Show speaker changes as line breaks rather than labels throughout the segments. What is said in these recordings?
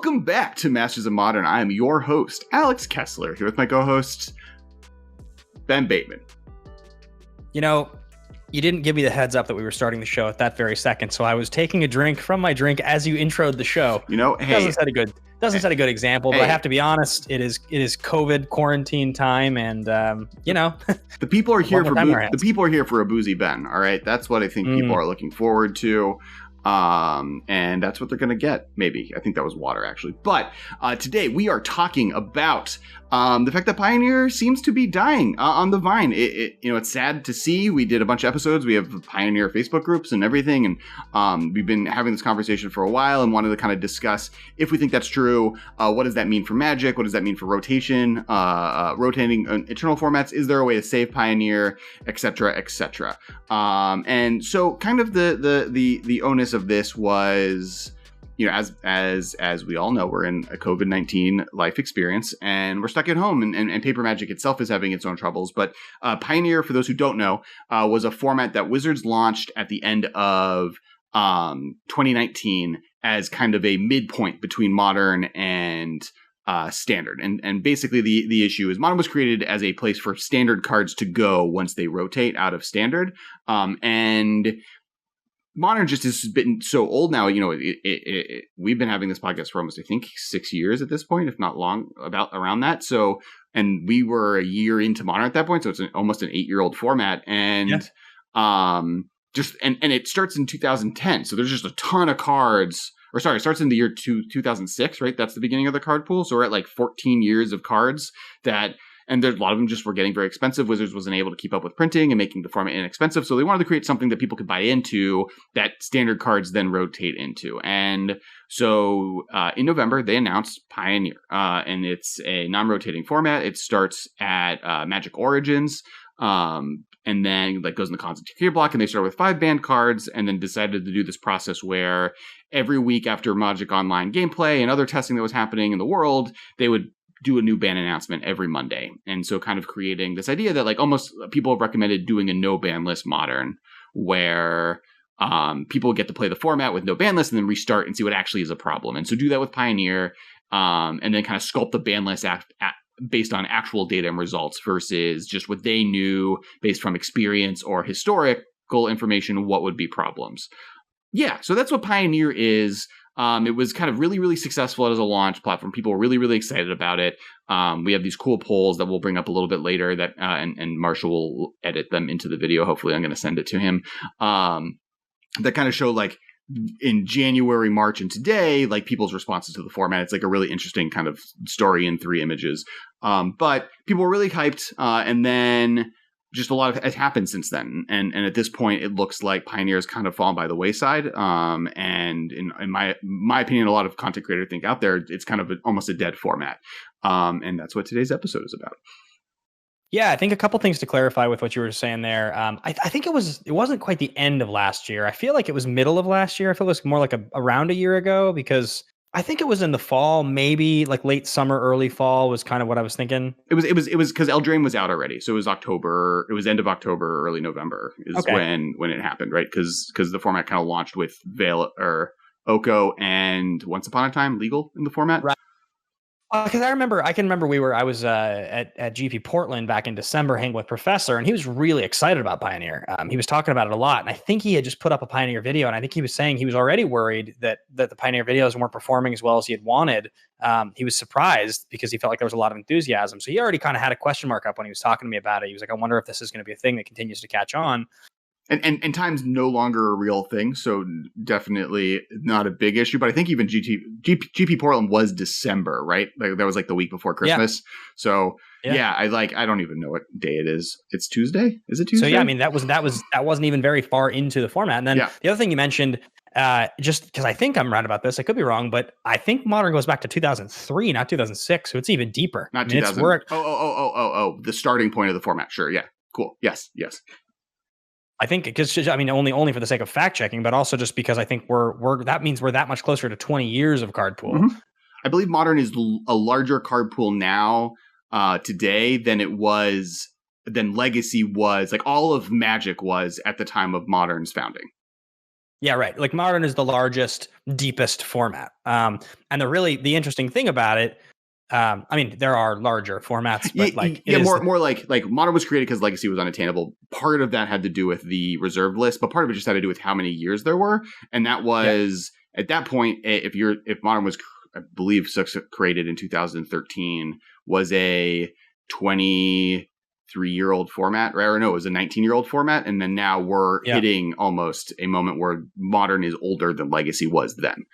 Welcome back to Masters of Modern. I am your host, Alex Kessler, here with my co-host, Ben Bateman.
You know, you didn't give me the heads up that we were starting the show at that very second, so I was taking a drink from my drink as you introed the show.
You know, hey,
doesn't set a good example, but I have to be honest, it is COVID quarantine time, and
the people are here for a boozy Ben. All right, that's what I think people are looking forward to. And that's what they're going to get. Maybe. I think that was water, actually. But today we are talking about the fact that Pioneer seems to be dying on the vine. It's sad to see. We did a bunch of episodes. We have Pioneer Facebook groups and everything. And we've been having this conversation for a while and wanted to kind of discuss if we think that's true. What does that mean for Magic? What does that mean for rotation? Rotating internal formats? Is there a way to save Pioneer? Etc. Etc. And so kind of the onus of this was, as we all know, we're in a COVID-19 life experience and we're stuck at home, and Paper Magic itself is having its own troubles. But Pioneer, for those who don't know, was a format that Wizards launched at the end of 2019 as kind of a midpoint between Modern and Standard. And basically the issue is Modern was created as a place for Standard cards to go once they rotate out of Standard. And Modern just has been so old now. We've been having this podcast for almost, I think, 6 years at this point, if not long, around that. So, and we were a year into Modern at that point, so it's almost an 8-year-old format. And and it starts in 2010. So there's just a ton of cards. Or sorry, it starts in the year 2006, right? That's the beginning of the card pool. So we're at like 14 years of cards and there's a lot of them just were getting very expensive. Wizards wasn't able to keep up with printing and making the format inexpensive. So they wanted to create something that people could buy into that Standard cards then rotate into. And so in November, they announced Pioneer. And it's a non-rotating format. It starts at Magic Origins. And then goes in the Khans and tier block, and they started with 5 banned cards, and then decided to do this process where every week after Magic Online gameplay and other testing that was happening in the world, they would do a new ban announcement every Monday. And so kind of creating this idea that almost people have recommended doing a no ban list Modern, where people get to play the format with no ban list and then restart and see what actually is a problem. And so do that with Pioneer, and then kind of sculpt the ban list based on actual data and results versus just what they knew based from experience or historical information, what would be problems. Yeah, so that's what Pioneer is. It was kind of really, really successful as a launch platform. People were really, really excited about it. We have these cool polls that we'll bring up a little bit later that and Marshall will edit them into the video. Hopefully I'm going to send it to him. That kind of show in January, March, and today, people's responses to the format. It's a really interesting kind of story in 3 images. But people were really hyped. And then just a lot has happened since then. And at this point, it looks like Pioneer has kind of fallen by the wayside. And in my opinion, a lot of content creators think out there, it's kind of almost a dead format. And that's what today's episode is about.
Yeah, I think a couple things to clarify with what you were saying there. I think it wasn't quite the end of last year. I feel like it was middle of last year. I feel it was more around a year ago, because I think it was in the fall, maybe late summer, early fall was kind of what I was thinking. It was
because Eldraine was out already. So it was October. It was end of October, early November is when it happened, right? Because the format kind of launched with Veil or Oko and Once Upon a Time legal in the format.
Right. Because I can remember I was at GP Portland back in December hanging with Professor, and he was really excited about Pioneer. He was talking about it a lot, and I think he had just put up a Pioneer video, and I think he was saying he was already worried that the Pioneer videos weren't performing as well as he had wanted. He was surprised because he felt like there was a lot of enthusiasm. So he already kind of had a question mark up when he was talking to me about it. He was like, I wonder if this is going to be a thing that continues to catch on.
And time's no longer a real thing, so definitely not a big issue. But I think even GP Portland was December, right? That was the week before Christmas. Yeah. So I don't even know what day it is. It's Tuesday. Is it Tuesday?
So yeah, I mean that wasn't even very far into the format. And then the other thing you mentioned, just because I think I'm right about this, I could be wrong, but I think Modern goes back to 2003, not 2006. So it's even deeper.
Not 2000. The starting point of the format. Sure. Yeah. Cool. Yes.
I think because only for the sake of fact checking, but also just because I think that means we're that much closer to 20 years of card pool.
Mm-hmm. I believe Modern is a larger card pool now today than Legacy was, all of Magic was at the time of Modern's founding.
Yeah, right. Like Modern is the largest, deepest format. And the interesting thing about it, I mean, there are larger formats, but like
more like Modern was created because Legacy was unattainable. Part of that had to do with the reserved list, but part of it just had to do with how many years there were, and that was at that point, if Modern was, I believe, created in 2013, was a 23-year-old format, right? Or no, it was a 19-year-old format, and then now we're hitting almost a moment where Modern is older than Legacy was then.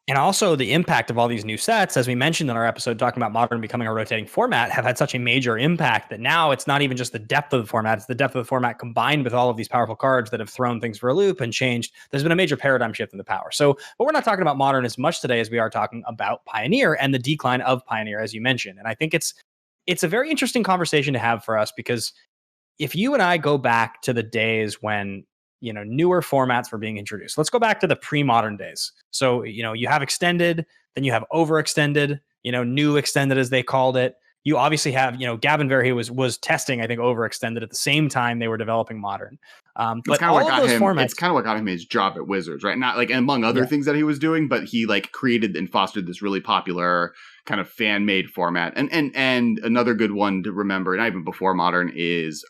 And also the impact of all these new sets, as we mentioned in our episode talking about Modern becoming a rotating format, have had such a major impact that now it's not even just the depth of the format, it's the depth of the format combined with all of these powerful cards that have thrown things for a loop and changed. There's been a major paradigm shift in the power. So, but we're not talking about Modern as much today as we are talking about Pioneer and the decline of Pioneer, as you mentioned. And I think it's a very interesting conversation to have for us, because if you and I go back to the days when newer formats were being introduced. Let's go back to the pre-modern days. So, you have extended, then you have overextended, new extended as they called it. You obviously have, Gavin Verhey was testing, I think, overextended at the same time they were developing Modern. But all of those formats,
it's kind of what got him his job at Wizards, right? Not like among other things that he was doing, but he like created and fostered this really popular kind of fan-made format. And another good one to remember, and even before Modern, is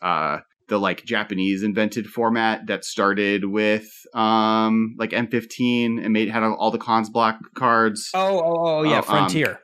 the like Japanese invented format that started with like M15 and had all the cons block cards.
Frontier.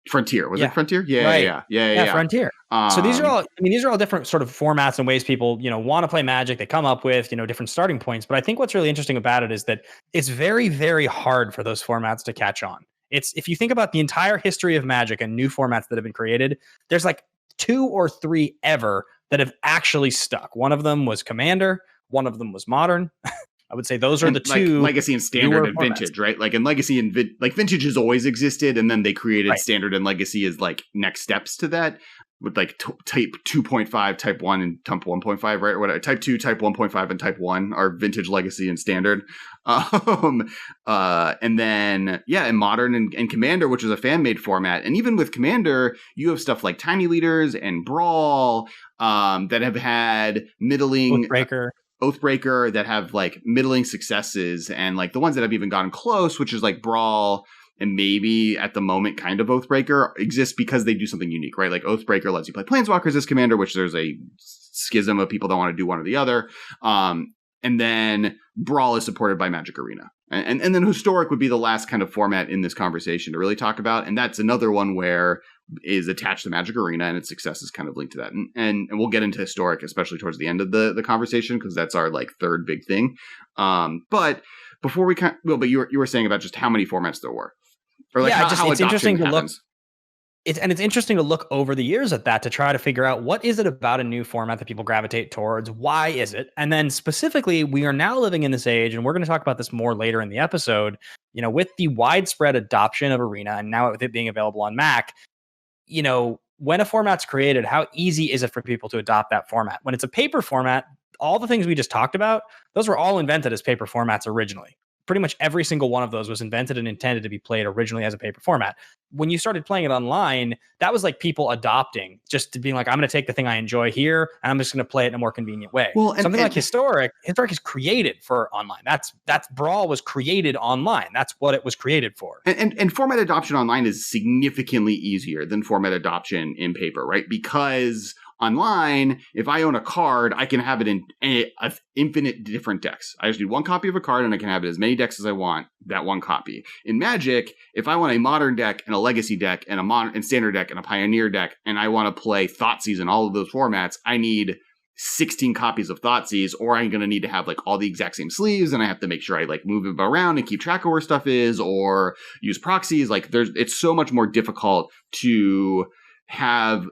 Frontier. Was it Frontier? Yeah,
right.
Yeah,
Frontier. So these are all different sort of formats and ways people, want to play Magic. They come up with, different starting points. But I think what's really interesting about it is that it's very, very hard for those formats to catch on. If you think about the entire history of Magic and new formats that have been created, there's like 2 or 3 ever that have actually stuck. One of them was Commander. One of them was Modern. I would say those are the two.
Legacy and Standard and Vintage, right? Like in Legacy and Vintage has always existed, and then they created Standard and Legacy as like next steps to that, with like type 2.5, type 1, and type 1.5, right? Or whatever. Type 2, type 1.5, and type 1 are Vintage, Legacy, and Standard. And then, in Modern and Commander, which is a fan-made format. And even with Commander, you have stuff like Tiny Leaders and Brawl that have had middling... Oathbreaker that have like middling successes, and like the ones that have even gotten close, which is like Brawl and maybe at the moment kind of Oathbreaker, exist because they do something unique, right? Like Oathbreaker lets you play Planeswalkers as Commander, which there's a schism of people that want to do one or the other. And then Brawl is supported by Magic Arena. And then Historic would be the last kind of format in this conversation to really talk about. And that's another one where is attached to Magic Arena, and its success is kind of linked to that. And we'll get into Historic, especially towards the end of the conversation, because that's our like third big thing. But before we but you were saying about just how many formats there were, or like how
it's interesting to
happens.
Look. It's interesting to look over the years at that to try to figure out what is it about a new format that people gravitate towards? Why is it? And then specifically, we are now living in this age, and we're going to talk about this more later in the episode, with the widespread adoption of Arena and now with it being available on Mac, when a format's created, how easy is it for people to adopt that format? When it's a paper format, all the things we just talked about, those were all invented as paper formats originally. Pretty much every single one of those was invented and intended to be played originally as a paper format. When you started playing it online, that was like people adopting, just to being like, I'm going to take the thing I enjoy here, and I'm just going to play it in a more convenient way. Well, something like Historic is created for online. That's Brawl was created online. That's what it was created for.
And format adoption online is significantly easier than format adoption in paper, right? Because online, if I own a card, I can have it in infinite different decks. I just need one copy of a card, and I can have it as many decks as I want, that one copy. In Magic, if I want a Modern deck and a Legacy deck and a Modern and Standard deck and a Pioneer deck, and I want to play Thoughtseize in all of those formats, I need 16 copies of Thoughtseize, or I'm going to need to have like all the exact same sleeves, and I have to make sure I like move them around and keep track of where stuff is, or use proxies. Like it's so much more difficult to have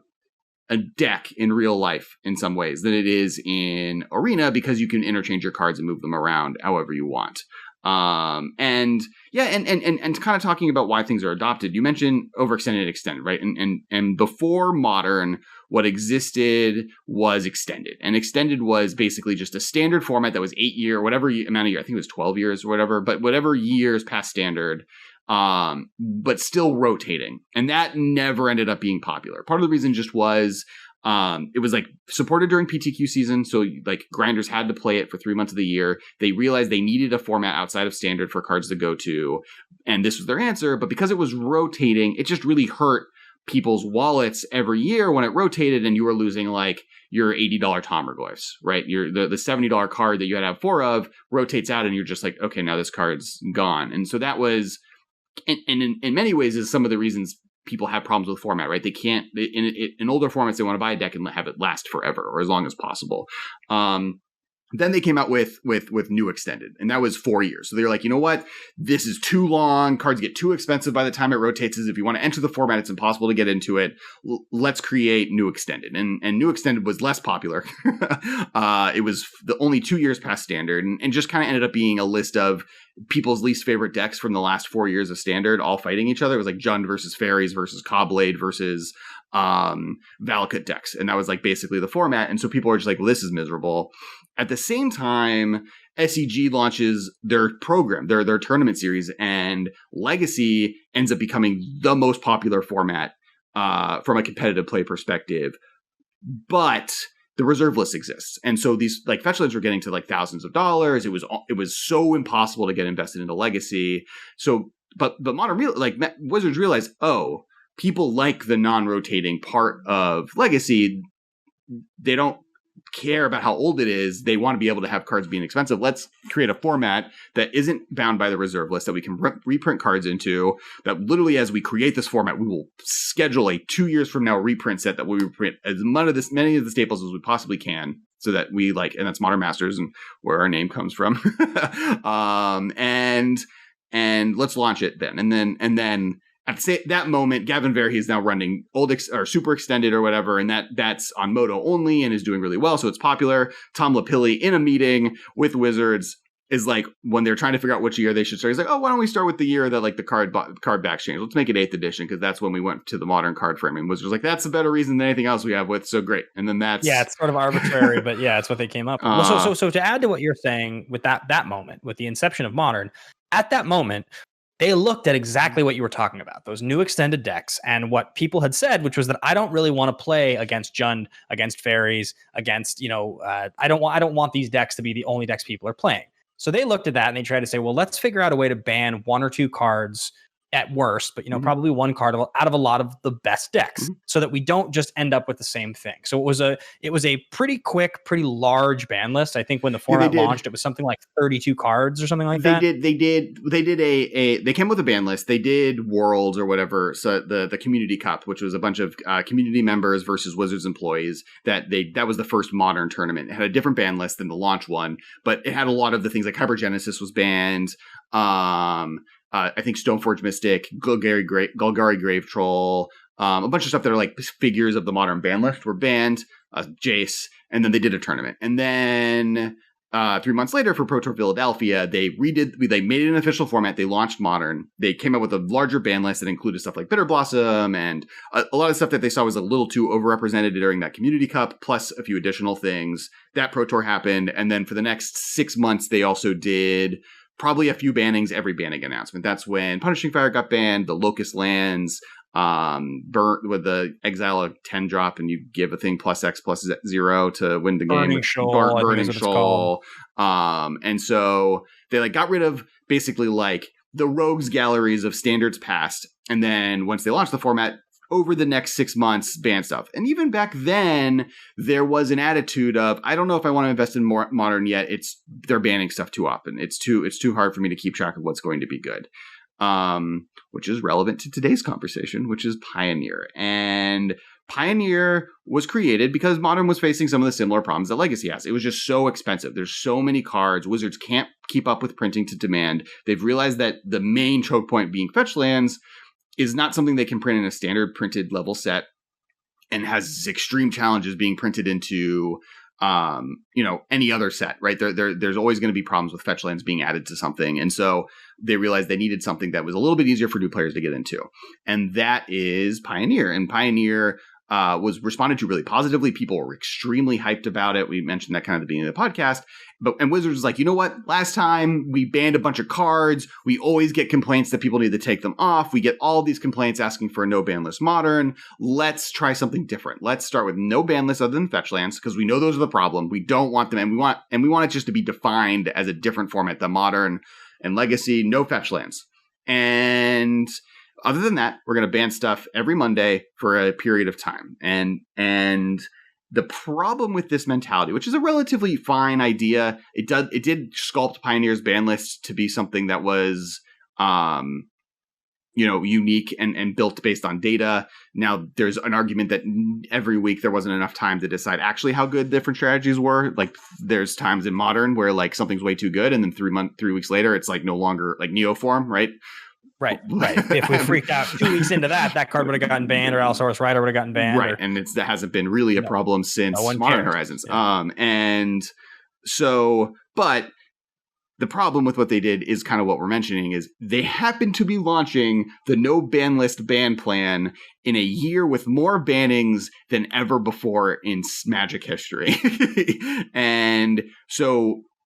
a deck in real life in some ways than it is in Arena, because you can interchange your cards and move them around however you want. And kind of talking about why things are adopted. You mentioned overextended and extended, right? And before Modern, what existed was extended, and extended was basically just a standard format that was 8 year, whatever amount of year. I think it was 12 years or whatever, but whatever years past standard. But still rotating. And that never ended up being popular. Part of the reason just was It was like supported during PTQ season, so like grinders had to play it for 3 months of the year. They realized they needed a format outside of standard for cards to go to, and this was their answer. But because it was rotating, it just really hurt people's wallets every year when it rotated, and you were losing like your $80 Tommerglyphs, right? The $70 card that you had to have 4 of rotates out, and you're just like, okay, now this card's gone. And so that was, and in many ways, is some of the reasons people have problems with format, right? They can't, in older formats, they want to buy a deck and have it last forever or as long as possible. Then they came out with new extended, and that was 4 years. So they're like, you know what? This is too long. Cards get too expensive by the time it rotates. If you want to enter the format, it's impossible to get into it. Let's create new extended. And new extended was less popular. It was only 2 years past standard, and just kind of ended up being a list of people's least favorite decks from the last 4 years of standard all fighting each other. It was like Jund versus Fairies versus Cobblade versus Valakut decks. And that was like basically the format. And so people are just like, well, this is miserable. At the same time, SEG launches their program, their tournament series, and Legacy ends up becoming the most popular format from a competitive play perspective. But the reserve list exists, and so these like fetch lands were getting to like thousands of dollars. It was so impossible to get invested into Legacy. So, but Modern Wizards realized, oh, people like the non-rotating part of Legacy. They don't care about how old it is. They want to be able to have cards being expensive. Let's create a format that isn't bound by the reserve list, that we can reprint cards into, that literally as we create this format, we will schedule a 2 years from now reprint set that we reprint as many of the staples as we possibly can, so that we like, and that's Modern Masters and where our name comes from. And let's launch it then. And then at that moment, Gavin Verhey is now running or Super Extended or whatever, and that's on Moto only and is doing really well, so it's popular. Tom Lapilli in a meeting with Wizards is like, when they're trying to figure out which year they should start, he's like, oh, why don't we start with the year that like the card backs change? Let's make it 8th edition, because that's when we went to the modern card framing. Wizards like, that's a better reason than anything else we have with, so great. And then it's
sort of arbitrary, but yeah, it's what they came up with. So to add to what you're saying with that moment, with the inception of Modern, at that moment, they looked at exactly what you were talking about, those new extended decks, and what people had said, which was that I don't really want to play against Jund, against Fairies, against, I don't want these decks to be the only decks people are playing. So they looked at that and they tried to say, well, let's figure out a way to ban 1 or 2 cards at worst, but probably 1 card out of a lot of the best decks, so that we don't just end up with the same thing. So it was a pretty quick, pretty large ban list. I think when the format launched, it was something like 32 cards or something like that.
They came with a ban list. They did Worlds or whatever. So the Community Cup, which was a bunch of community members versus Wizards employees, that was the first Modern tournament. It had a different ban list than the launch one, but it had a lot of the things like Hypergenesis was banned. I think Stoneforge Mystic, Golgari Grave Troll, a bunch of stuff that are like figures of the Modern ban list were banned, Jace, and then they did a tournament. And then 3 months later for Pro Tour Philadelphia, they made it an official format. They launched Modern. They came up with a larger ban list that included stuff like Bitter Blossom and a lot of stuff that they saw was a little too overrepresented during that Community Cup, plus a few additional things. That Pro Tour happened. And then for the next 6 months, they also did probably a few bannings every banning announcement. That's when Punishing Fire got banned, the Locust Lands, Burnt with the Exile a 10 drop, and you give a thing +X+0 to win the game. Burning Shoal. And so they like got rid of basically like the rogues galleries of standards past. And then once they launched the format, over the next 6 months, ban stuff. And even back then, there was an attitude of, I don't know if I want to invest in more Modern yet. They're banning stuff too often. It's too hard for me to keep track of what's going to be good. Which is relevant to today's conversation, which is Pioneer. And Pioneer was created because Modern was facing some of the similar problems that Legacy has. It was just so expensive. There's so many cards. Wizards can't keep up with printing to demand. They've realized that the main choke point being fetch lands is not something they can print in a standard printed level set, and has extreme challenges being printed into, any other set, right? There's always going to be problems with fetch lands being added to something. And so they realized they needed something that was a little bit easier for new players to get into. And that is Pioneer. And Pioneer was responded to really positively. People were extremely hyped about it. We mentioned that kind of at the beginning of the podcast. and Wizards was like, you know what? Last time we banned a bunch of cards. We always get complaints that people need to take them off. We get all these complaints asking for a no ban list modern. Let's try something different. Let's start with no ban lists other than fetch lands, because we know those are the problem. We don't want them, and we want it just to be defined as a different format, the modern and legacy, no fetch lands. And other than that, we're going to ban stuff every Monday for a period of time. And the problem with this mentality, which is a relatively fine idea, it did sculpt Pioneer's ban list to be something that was, unique and built based on data. Now, there's an argument that every week there wasn't enough time to decide actually how good different strategies were. Like, there's times in Modern where like something's way too good, and then 3 weeks later, it's like no longer like Neoform, right?
Right. If we freaked out 2 weeks into that card would have gotten banned, or Allosaurus Rider would have gotten banned.
Right, and that hasn't been really a problem since Modern Horizons. Yeah. But the problem with what they did is kind of what we're mentioning, is they happen to be launching the no ban list ban plan in a year with more bannings than ever before in Magic history.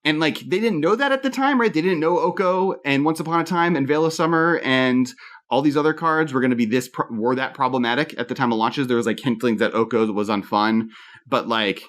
And like, they didn't know that at the time, right? They didn't know Oko and Once Upon a Time and Veil of Summer and all these other cards were going to be were that problematic at the time of launches. There was like hintlings that Oko was unfun, but like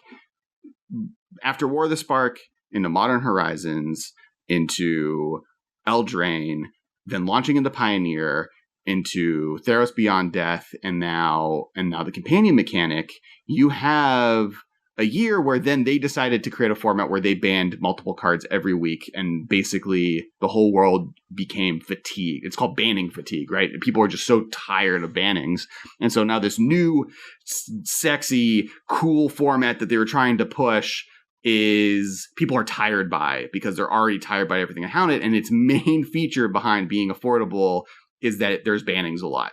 after War of the Spark, into Modern Horizons, into Eldraine, then launching into Pioneer, into Theros Beyond Death, and now the companion mechanic, you have a year where then they decided to create a format where they banned multiple cards every week, and basically the whole world became fatigued. It's called banning fatigue, right? And people are just so tired of bannings. And so now this new, sexy, cool format that they were trying to push is people are tired by, because they're already tired by everything around it. And its main feature behind being affordable is that there's bannings a lot.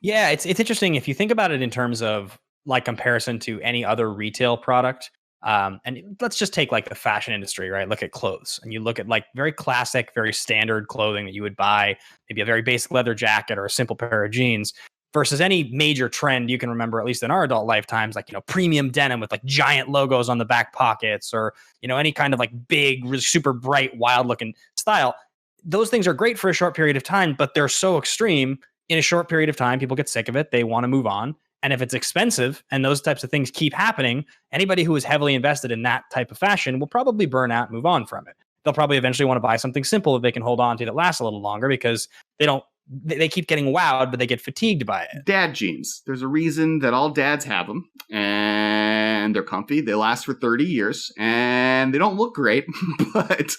Yeah, it's interesting if you think about it in terms of like comparison to any other retail product. And let's just take like the fashion industry, right? Look at clothes, and you look at like very classic, very standard clothing that you would buy, maybe a very basic leather jacket or a simple pair of jeans, versus any major trend you can remember, at least in our adult lifetimes, like, premium denim with like giant logos on the back pockets, or, any kind of like big, really super bright, wild looking style. Those things are great for a short period of time, but they're so extreme. In a short period of time, people get sick of it. They want to move on. And if it's expensive and those types of things keep happening, anybody who is heavily invested in that type of fashion will probably burn out and move on from it. They'll probably eventually want to buy something simple that they can hold on to that lasts a little longer, because they keep getting wowed, but they get fatigued by it.
Dad jeans. There's a reason that all dads have them, and they're comfy. They last for 30 years, and they don't look great, but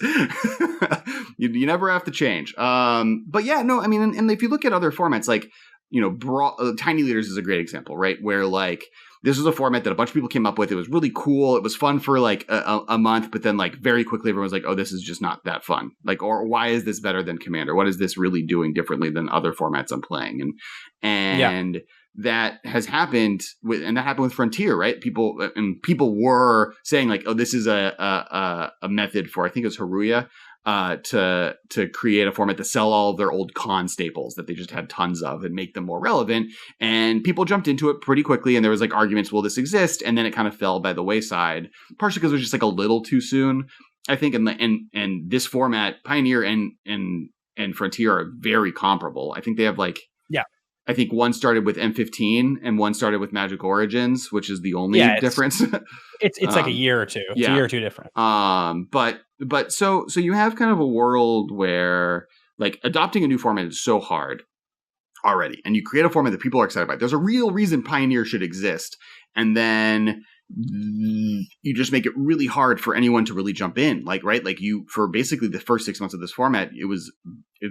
you never have to change. But yeah, no, I mean, and if you look at other formats, like, Tiny Leaders is a great example, right? Where like, this was a format that a bunch of people came up with. It was really cool. It was fun for like a month, but then like very quickly everyone was like, oh, this is just not that fun. Like, or why is this better than Commander? What is this really doing differently than other formats I'm playing? And that has happened and that happened with Frontier, right? People were saying like, oh, this is a method for, I think it was Haruya, to create a format to sell all of their old con staples that they just had tons of and make them more relevant. And people jumped into it pretty quickly, and there was like arguments, will this exist? And then it kind of fell by the wayside, partially because it was just like a little too soon, I think. And this format, Pioneer and Frontier, are very comparable. I think they have like, I think one started with M15 and one started with Magic Origins, which is the only difference.
It's like a year or two. It's a year or two different.
But so you have kind of a world where like adopting a new format is so hard already, and you create a format that people are excited about. There's a real reason Pioneer should exist, and then you just make it really hard for anyone to really jump in. Like, right? Like, for basically the first 6 months of this format, it was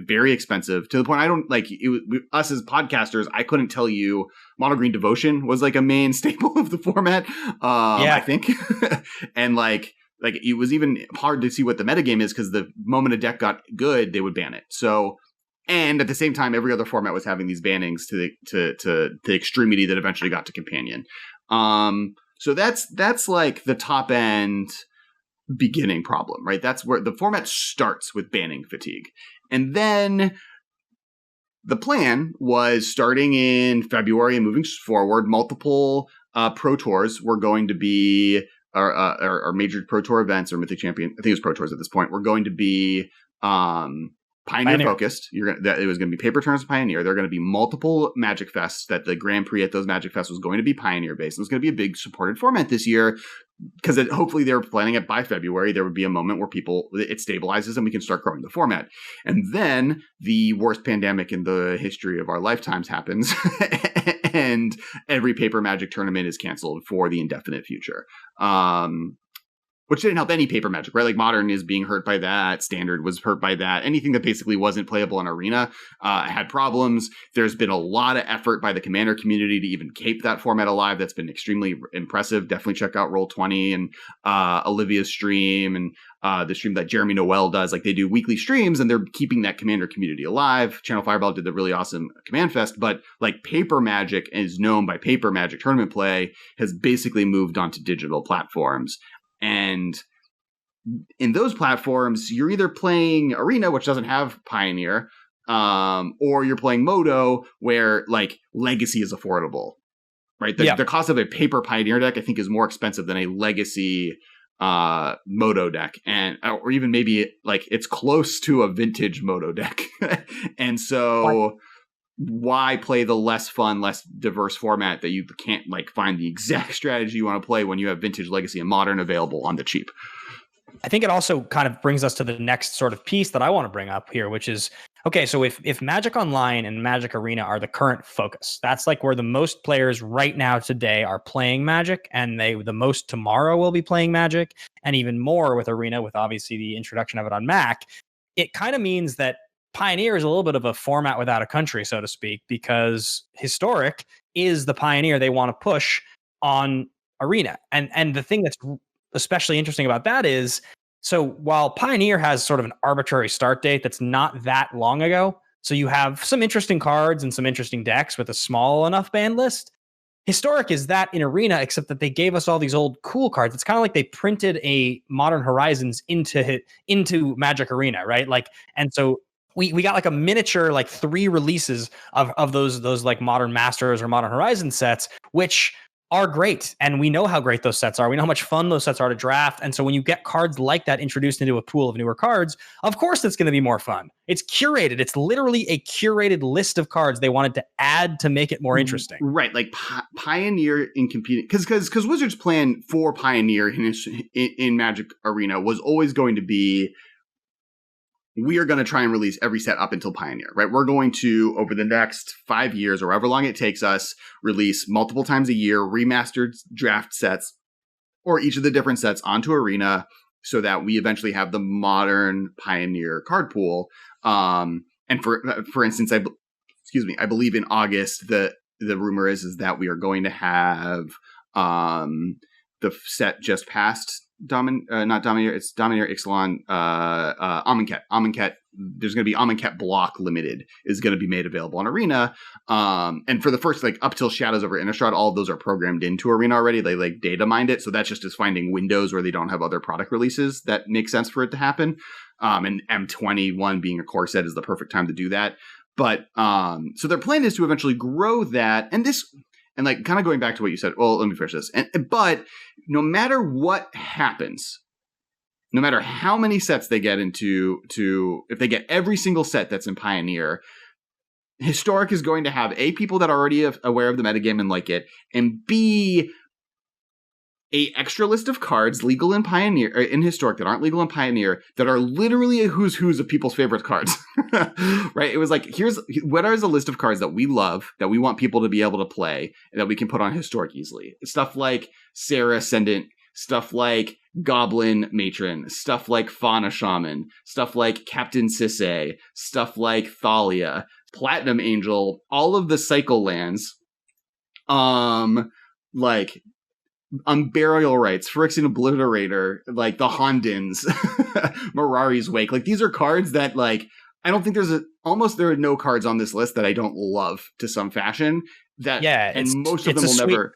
very expensive, to the point us as podcasters, I couldn't tell you Mono Green Devotion was like a main staple of the format. I think. And like it was even hard to see what the metagame is, because the moment a deck got good, they would ban it. So, and at the same time, every other format was having these bannings to the extremity that eventually got to Companion. So that's like the top end beginning problem, right? That's where the format starts, with banning fatigue. And then the plan was, starting in February and moving forward, multiple Pro Tours were going to be or major Pro Tour events or Mythic Champion, I think it's Pro Tours at this point, were going to be Pioneer focused. It was going to be paper tournaments of Pioneer. There are going to be multiple Magic Fests that the Grand Prix at those Magic Fests was going to be Pioneer based. It was going to be a big supported format this year because hopefully they were planning it by February. There would be a moment where it stabilizes and we can start growing the format. And then the worst pandemic in the history of our lifetimes happens and every paper Magic tournament is canceled for the indefinite future. Which didn't help any paper Magic, right? Like Modern is being hurt by that. Standard was hurt by that. Anything that basically wasn't playable in Arena had problems. There's been a lot of effort by the Commander community to even keep that format alive. That's been extremely impressive. Definitely check out Roll20 and Olivia's stream and the stream that Jeremy Noel does. Like they do weekly streams and they're keeping that Commander community alive. Channel Fireball did the really awesome Command Fest, but like paper Magic is known by paper Magic tournament play has basically moved onto digital platforms. And in those platforms, you're either playing Arena, which doesn't have Pioneer, or you're playing Moto, where like Legacy is affordable, right? The cost of a paper Pioneer deck, I think, is more expensive than a Legacy Moto deck, or even maybe like it's close to a vintage Moto deck. And so why play the less fun, less diverse format that you can't like find the exact strategy you want to play when you have Vintage, Legacy, and Modern available on the cheap?
I think it also kind of brings us to the next sort of piece that I want to bring up here, which is, okay, so if Magic Online and Magic Arena are the current focus, that's like where the most players right now today are playing Magic, and the most tomorrow will be playing Magic, and even more with Arena, with obviously the introduction of it on Mac. It kind of means that Pioneer is a little bit of a format without a country, so to speak, because Historic is the Pioneer they want to push on Arena. And the thing that's especially interesting about that is, so while Pioneer has sort of an arbitrary start date that's not that long ago, so you have some interesting cards and some interesting decks with a small enough ban list. Historic is that in Arena, except that they gave us all these old cool cards. It's kind of like they printed a Modern Horizons into Magic Arena, right? Like, and so we got like a miniature, like 3 releases of those like Modern Masters or Modern Horizon sets, which are great. And we know how great those sets are. We know how much fun those sets are to draft. And so when you get cards like that introduced into a pool of newer cards, of course it's going to be more fun. It's curated. It's literally a curated list of cards they wanted to add to make it more interesting.
Right. Like Pioneer in competing, because Wizards' plan for Pioneer in Magic Arena was always going to be, we are going to try and release every set up until Pioneer, right? We're going to, over the next 5 years or however long it takes us, release multiple times a year remastered draft sets or each of the different sets onto Arena so that we eventually have the modern Pioneer card pool. And for instance, I believe in August, the rumor is that we are going to have the set just past not Dominator, it's Dominator Ixalan, Amonkhet. Amonkhet, there's going to be Amonkhet Block Limited is going to be made available on Arena. And for the first, like, up till Shadows over Innistrad, all of those are programmed into Arena already. They, like, data mined it. So that's just as finding windows where they don't have other product releases that make sense for it to happen. And M21 being a core set is the perfect time to do that. But, so their plan is to eventually grow that. And like kind of going back to what you said, well, let me finish this. But no matter what happens, no matter how many sets they get into, if they get every single set that's in Pioneer, Historic is going to have A, people that are already aware of the metagame and like it, and B, a extra list of cards legal in Pioneer, or in Historic that aren't legal in Pioneer, that are literally a who's of people's favorite cards. Right? It was like, what is a list of cards that we love, that we want people to be able to play, and that we can put on Historic easily. Stuff like Sarah Ascendant, stuff like Goblin Matron, stuff like Fauna Shaman, stuff like Captain Sisay, stuff like Thalia, Platinum Angel, all of the cycle lands, like Unburial Rights, Phyrexian Obliterator, like the Hondins, Mirari's Wake. Like, these are cards that, like, I don't think there are no cards on this list that I don't love to some fashion. Most of them will never.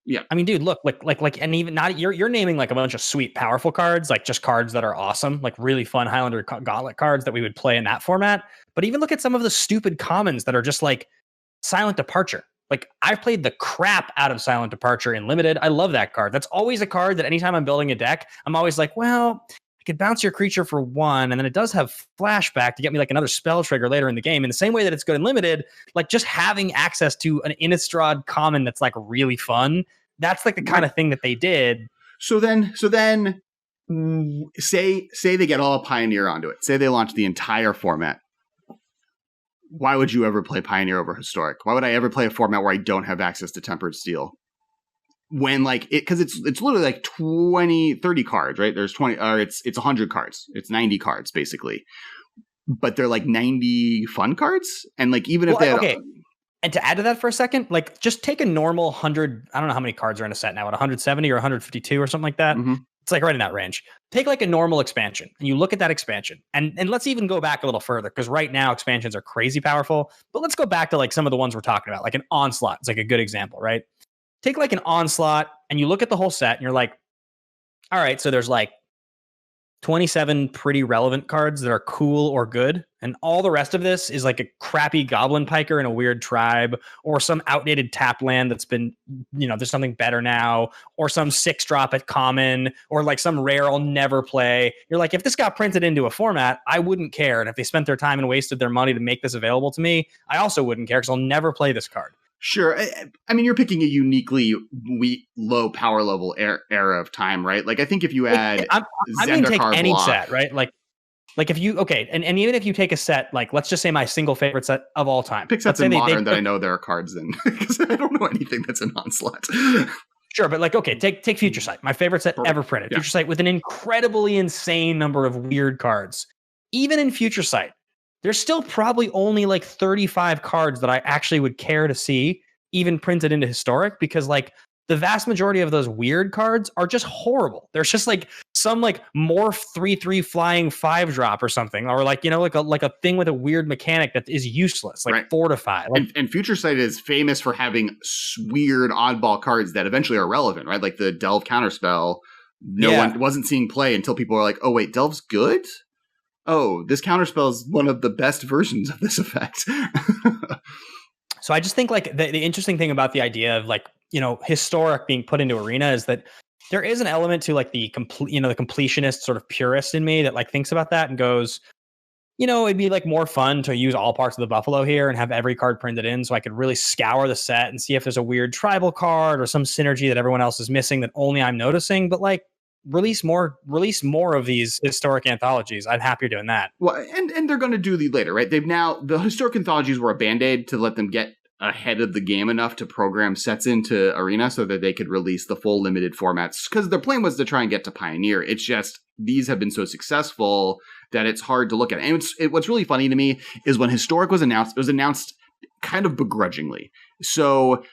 Yeah.
I mean, dude, look, like, and even not, you're naming like a bunch of sweet, powerful cards, like just cards that are awesome, like really fun Highlander Gauntlet cards that we would play in that format. But even look at some of the stupid commons that are just like Silent Departure. Like, I've played the crap out of Silent Departure in Limited. I love that card. That's always a card that anytime I'm building a deck, I'm always like, well, I could bounce your creature for 1, and then it does have flashback to get me like another spell trigger later in the game. In the same way that it's good in Limited, like just having access to an Innistrad common that's like really fun, that's like the kind of thing that they did.
So then say they get all Pioneer onto it. Say they launch the entire format. Why would you ever play Pioneer over Historic? Why would I ever play a format where I don't have access to Tempered Steel? When like it, because it's literally like 20, 30 cards, right? There's 20, or it's 100 cards. It's 90 cards basically, but they're like 90 fun cards, and like even if they had,
And to add to that for a second, like just take a normal 100. I don't know how many cards are in a set now, at 170 or 152 or something like that.
Mm-hmm.
It's like right in that range. Take like a normal expansion and you look at that expansion, and let's even go back a little further, because right now expansions are crazy powerful. But let's go back to like some of the ones we're talking about, like an Onslaught. It's like a good example, right? Take like an Onslaught and you look at the whole set and you're like, all right, so there's like 27 pretty relevant cards that are cool or good, and all the rest of this is like a crappy Goblin Piker in a weird tribe, or some outdated tap land that's been, there's something better now, or some 6-drop at common, or like some rare I'll never play. You're like, if this got printed into a format, I wouldn't care. And if they spent their time and wasted their money to make this available to me, I also wouldn't care, because I'll never play this card.
Sure. I mean, you're picking a uniquely weak, low power level era of time, right? Like, I think if you add,
I'm going to take any
block,
set, right? Like if you, and even if you take a set, like, let's just say my single favorite set of all time.
Pick sets in Modern that I know there are cards in, because I don't know anything that's an Onslaught.
Sure, but like, okay, take Future Sight, my favorite set ever printed. Yeah. Future Sight with an incredibly insane number of weird cards. Even in Future Sight, there's still probably only like 35 cards that I actually would care to see even printed into Historic, because like the vast majority of those weird cards are just horrible. There's just like some like morph 3/3 flying 5-drop or something, or like, like a thing with a weird mechanic that is useless, like Fortify. Like,
and Future Sight is famous for having weird oddball cards that eventually are relevant, right? Like the Delve Counterspell. No one wasn't seeing play until people were like, oh wait, Delve's good? Oh, this Counterspell is one of the best versions of this effect.
So I just think like the interesting thing about the idea of like, Historic being put into Arena is that there is an element to like the the completionist sort of purist in me that like thinks about that and goes, it'd be like more fun to use all parts of the Buffalo here and have every card printed in, so I could really scour the set and see if there's a weird tribal card or some synergy that everyone else is missing that only I'm noticing. But like, release more of these historic anthologies. I'm happier doing that.
Well, and they're going to do the later, right? The historic anthologies were a band-aid to let them get ahead of the game enough to program sets into Arena so that they could release the full limited formats, because their plan was to try and get to Pioneer. It's just these have been so successful that it's hard to look at. And what's really funny to me is when Historic was announced, it was announced kind of begrudgingly. So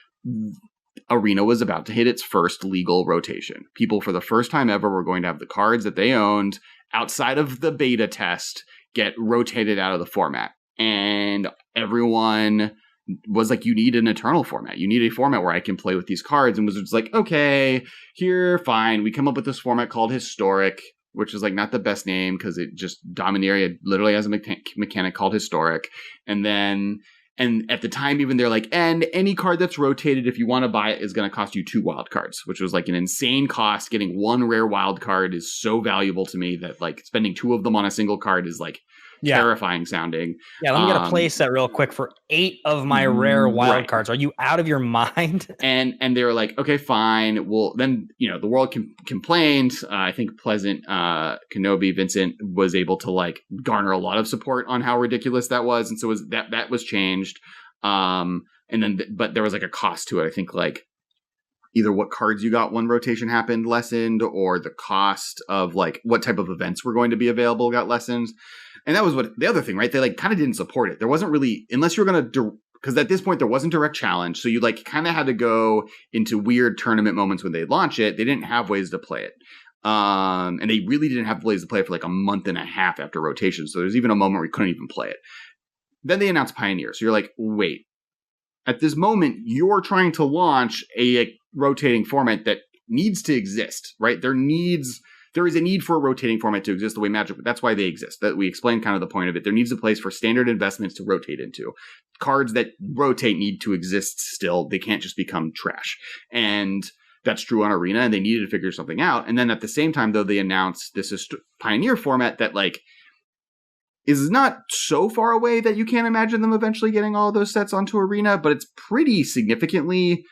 Arena was about to hit its first legal rotation. People, for the first time ever, were going to have the cards that they owned outside of the beta test get rotated out of the format. And everyone was like, you need an eternal format. You need a format where I can play with these cards. And Wizards like, okay, here, fine. We come up with this format called Historic, which is like not the best name because it just Dominaria literally has a mechanic called Historic. And at the time, even they're like, and any card that's rotated, if you want to buy it, is going to cost you 2 wild cards, which was like an insane cost. Getting 1 rare wild card is so valuable to me that like spending 2 of them on a single card is like terrifying sounding.
Yeah, let me get a play set real quick for 8 of my rare wild cards. Are you out of your mind?
And they were like, okay, fine. Well, then, the world complained. I think Pleasant Kenobi Vincent was able to like garner a lot of support on how ridiculous that was. And so that was changed. And then, but there was like a cost to it. I think like either what cards you got when rotation happened lessened, or the cost of like what type of events were going to be available got lessened. And that was what the other thing, right? They like kind of didn't support it. There wasn't really, unless you're going to, because at this point there wasn't direct challenge. So you like kind of had to go into weird tournament moments when they launch it. They didn't have ways to play it. And they really didn't have ways to play it for like a month and a half after rotation. So there's even a moment where you couldn't even play it. Then they announced Pioneer. So you're like, wait, at this moment, you're trying to launch a rotating format that needs to exist, right? There is a need for a rotating format to exist the way Magic, that's why they exist. That we explained kind of the point of it. There needs a place for standard investments to rotate into. cards that rotate need to exist still. They can't just become trash. And that's true on Arena, and they needed to figure something out. And then at the same time, though, they announced this is Pioneer format that like is not so far away that you can't imagine them eventually getting all those sets onto Arena, but it's pretty significantly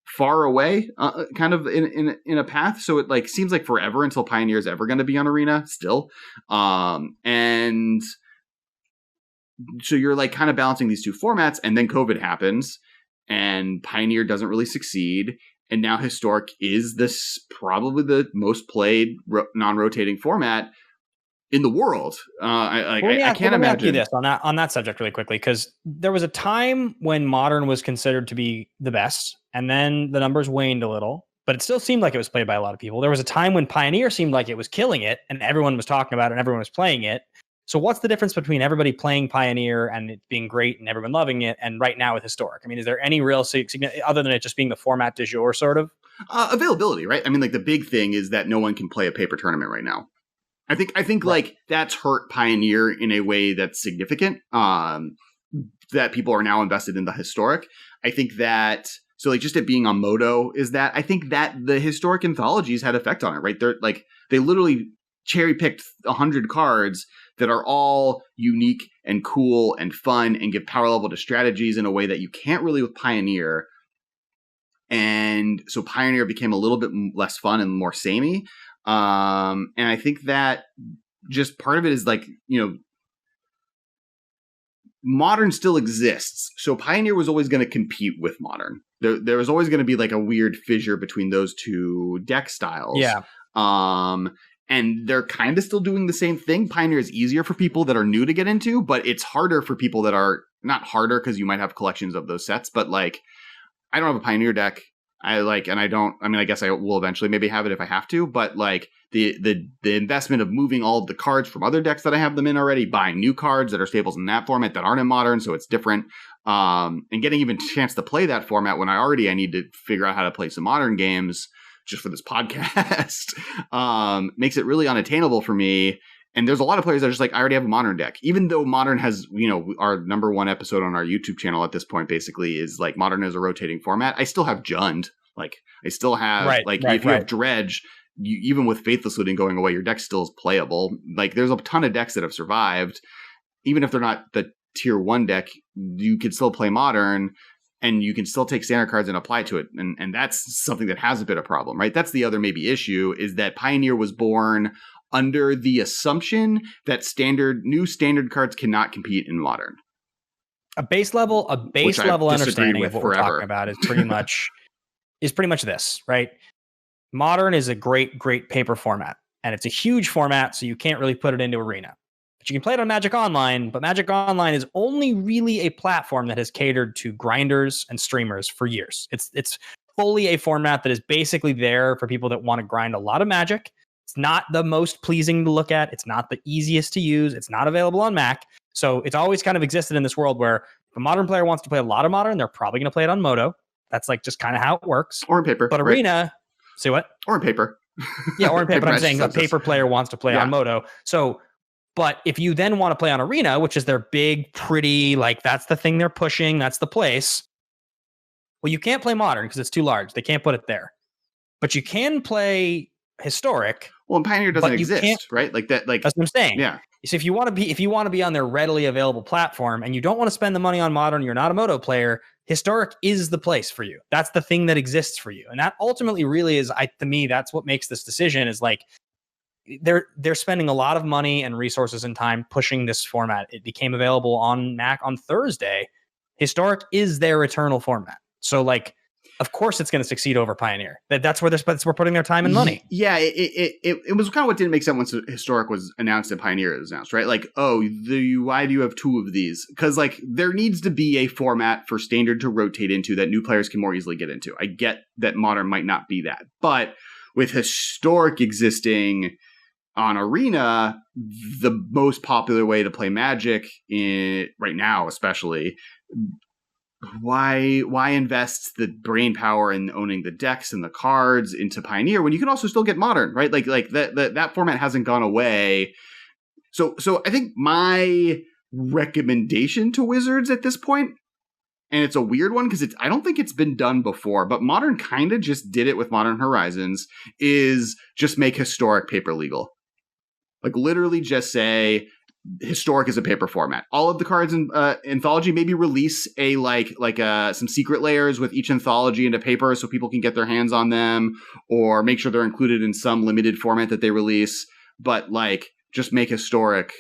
far away, kind of in a path. So it like seems like forever until Pioneer is ever going to be on Arena still. And so you're like kind of balancing these two formats, and then COVID happens and Pioneer doesn't really succeed. And now Historic is this probably the most played non-rotating format in the world. I can't imagine
this on that subject really quickly, because there was a time when Modern was considered to be the best, and then the numbers waned a little, but it still seemed like it was played by a lot of people. There was a time when Pioneer seemed like it was killing it, and everyone was talking about it, and everyone was playing it. So what's the difference between everybody playing Pioneer and it being great and everyone loving it, and right now with Historic? I mean, is there any real significance other than it just being the format du jour, sort of?
Availability, right? I mean, like the big thing is that no one can play a paper tournament right now. I think right. Like that's hurt Pioneer in a way that's significant. That people are now invested in the Historic. I think that so like just it being on Moto is that I think that the Historic anthologies had effect on it, right? They're like they literally cherry picked 100 cards that are all unique and cool and fun and give power level to strategies in a way that you can't really with Pioneer. And so Pioneer became a little bit less fun and more samey. And I think that just part of it is like, you know, Modern still exists. So Pioneer was always going to compete with Modern. There was always going to be like a weird fissure between those two deck styles.
Yeah.
And they're kind of still doing the same thing. Pioneer is easier for people that are new to get into, but it's harder for people that are not harder because you might have collections of those sets. But like, I don't have a Pioneer deck. I guess I will eventually maybe have it if I have to, but like the investment of moving all of the cards from other decks that I have them in already, buying new cards that are staples in that format that aren't in Modern, so it's different, and getting even a chance to play that format when I need to figure out how to play some Modern games just for this podcast, makes it really unattainable for me. And there's a lot of players that are just like, I already have a Modern deck. Even though Modern has, you know, our number one episode on our YouTube channel at this point basically is like Modern is a rotating format. I still have Jund. Like, I still have, if you have Dredge, even with Faithless Looting going away, your deck still is playable. Like, there's a ton of decks that have survived. Even if they're not the tier 1 deck, you can still play Modern, and you can still take standard cards and apply to it. And that's something that has a bit of problem, right? That's the other maybe issue, is that Pioneer was born under the assumption that new standard cards cannot compete in Modern.
A base level understanding of what we're talking about is pretty much this, right? Modern is a great paper format, and it's a huge format, so you can't really put it into Arena. But you can play it on Magic Online, but Magic Online is only really a platform that has catered to grinders and streamers for years. It's fully a format that is basically there for people that want to grind a lot of Magic. It's not the most pleasing to look at. It's not the easiest to use. It's not available on Mac. So it's always kind of existed in this world where if a Modern player wants to play a lot of Modern, they're probably going to play it on Moto. That's like just kind of how it works.
Or in paper.
But Arena, say what?
Or in paper.
Yeah, or in paper. But I'm saying a paper player wants to play on Moto. So, but if you then want to play on Arena, which is their big, pretty, like that's the thing they're pushing, that's the place. Well, you can't play Modern because it's too large. They can't put it there. But you can play Historic.
Well, and Pioneer doesn't exist, right? Like that. Like
that's what I'm saying.
Yeah.
So if you want to be on their readily available platform and you don't want to spend the money on Modern, you're not a Moto player, Historic is the place for you. That's the thing that exists for you. And that ultimately really is, to me, that's what makes this decision is like they're spending a lot of money and resources and time pushing this format. It became available on Mac on Thursday. Historic is their eternal format. So like, of course it's going to succeed over Pioneer. That's where we're putting their time and money.
Yeah, it was kind of what didn't make sense once Historic was announced and Pioneer was announced, right? Like, why do you have two of these? Because like there needs to be a format for Standard to rotate into that new players can more easily get into. I get that Modern might not be that, but with Historic existing on Arena, the most popular way to play Magic right now, especially. Why invest the brain power in owning the decks and the cards into Pioneer when you can also still get Modern, right? Like that format hasn't gone away. So I think my recommendation to Wizards at this point and it's a weird one because I don't think it's been done before, but Modern kind of just did it with Modern Horizons, is just make historic paper legal. Like literally just say historic is a paper format. All of the cards in anthology, maybe release a some secret layers with each anthology into paper so people can get their hands on them, or make sure they're included in some limited format that they release. But like just make historic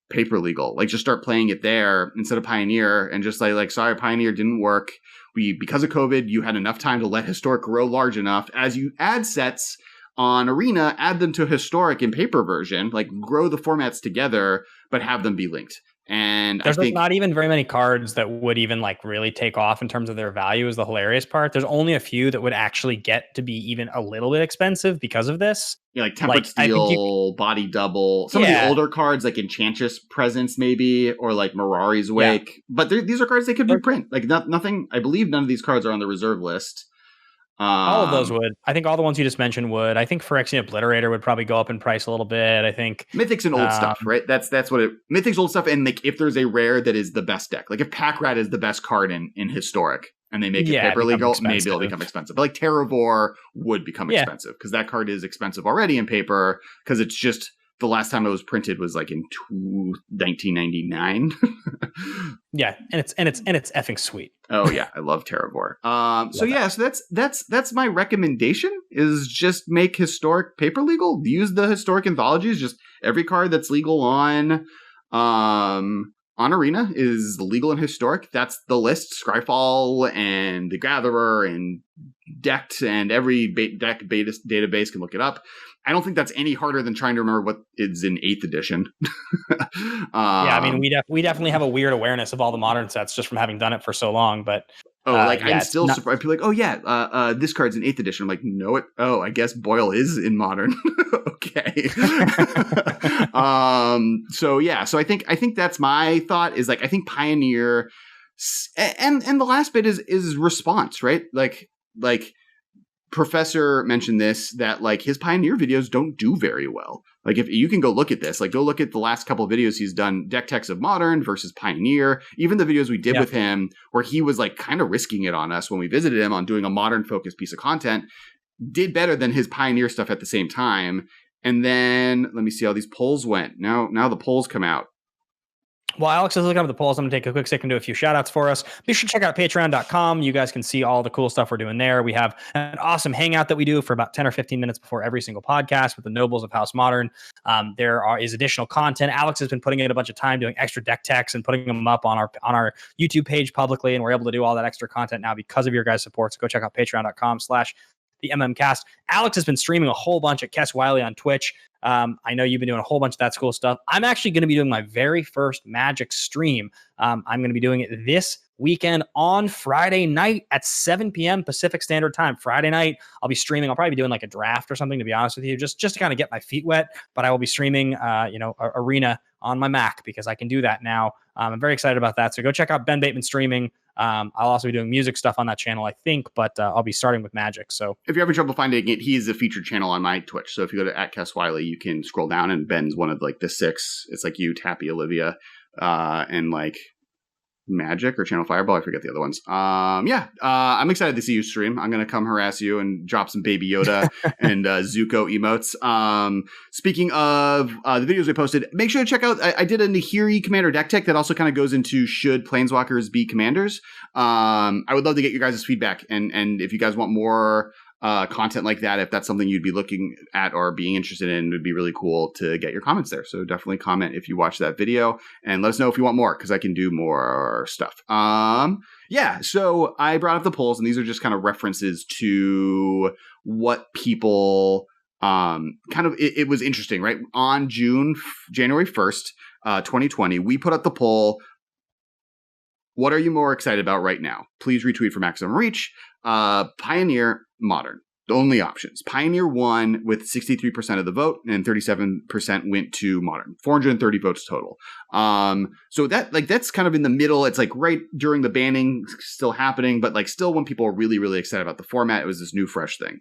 paper legal. Like just start playing it there instead of Pioneer, and just like sorry, Pioneer didn't work. Because of COVID, you had enough time to let historic grow large enough. As you add sets on Arena, add them to historic in paper version, like grow the formats together, but have them be linked. And
there's not even very many cards that would even like really take off in terms of their value is the hilarious part. There's only a few that would actually get to be even a little bit expensive because of this.
Yeah, like Tempered Steel, Body Double, some of the older cards like Enchantress Presence maybe, or like Mirari's Wake. Yeah. But these are cards they could reprint. Like nothing, I believe none of these cards are on the reserve list.
All of those would. I think all the ones you just mentioned would. I think Phyrexian Obliterator would probably go up in price a little bit. I think
Mythic's and old stuff, right? That's what it. Mythic's old stuff, and like if there's a rare that is the best deck, like if Pack Rat is the best card in historic, and they make it paper legal, maybe it'll become expensive. But like Terravor would become expensive because that card is expensive already in paper because it's just. The last time it was printed was like in 1999.
Yeah, and it's effing sweet.
Oh yeah, I love Terravor. So that's my recommendation is just make historic paper legal. Use the historic anthologies. Just every card that's legal on Arena is legal and historic. That's the list. Scryfall and the Gatherer and Decked and every deck database can look it up. I don't think that's any harder than trying to remember what is in 8th edition.
Yeah, I mean, we definitely have a weird awareness of all the modern sets just from having done it for so long. But
I'm still surprised. People are like, oh yeah, this card's in 8th edition. I'm like, no, I guess Boyle is in Modern. Okay. So I think that's my thought. Is like I think Pioneer, and the last bit is response, right? Like Professor mentioned this, that like his Pioneer videos don't do very well. Like if you can go look at this, like go look at the last couple of videos he's done, deck techs of Modern versus Pioneer, even the videos we did with him where he was like kind of risking it on us when we visited him on doing a Modern focused piece of content, did better than his Pioneer stuff at the same time. And then let me see how these polls went. Now the polls come out.
While Alex is looking up the polls, I'm going to take a quick second to do a few shout outs for us. Be sure to check out patreon.com. You guys can see all the cool stuff we're doing there. We have an awesome hangout that we do for about 10 or 15 minutes before every single podcast with the nobles of House Modern. There is additional content. Alex has been putting in a bunch of time doing extra deck techs and putting them up on our YouTube page publicly, and we're able to do all that extra content now because of your guys' support. So go check out patreon.com/the MMcast. Alex has been streaming a whole bunch at Kess Wiley on Twitch. I know you've been doing a whole bunch of that cool stuff. I'm actually going to be doing my very first Magic stream. I'm going to be doing it this weekend on Friday night at 7 p.m. Pacific Standard Time. Friday night, I'll be streaming. I'll probably be doing like a draft or something, to be honest with you, just to kind of get my feet wet. But I will be streaming, Arena on my Mac because I can do that now. I'm very excited about that. So go check out Ben Bateman streaming. I'll also be doing music stuff on that channel, I think, but I'll be starting with Magic. So if
you're having trouble finding it, he is a featured channel on my Twitch. So if you go to @Kess Wiley, you can scroll down and Ben's one of like the 6. It's like you, Tappy, Olivia, and like Magic or Channel Fireball. I forget the other ones. I'm excited to see you stream. I'm going to come harass you and drop some Baby Yoda and Zuko emotes. Speaking of the videos we posted, make sure to check out, I did a Nahiri Commander deck tech that also kind of goes into should Planeswalkers be commanders. I would love to get your guys' feedback. And if you guys want more content like that, if that's something you'd be looking at or being interested in, it would be really cool to get your comments there. So definitely comment if you watch that video and let us know if you want more, because I can do more stuff. So I brought up the polls, and these are just kind of references to what people it was interesting, right? On January 1st, 2020, we put up the poll. What are you more excited about right now? Please retweet for maximum reach. Pioneer, Modern. The only options. Pioneer won with 63% of the vote, and 37% went to Modern. 430 votes total. So that's kind of in the middle. It's like right during the banning still happening, but like still when people are really, really excited about the format, it was this new fresh thing.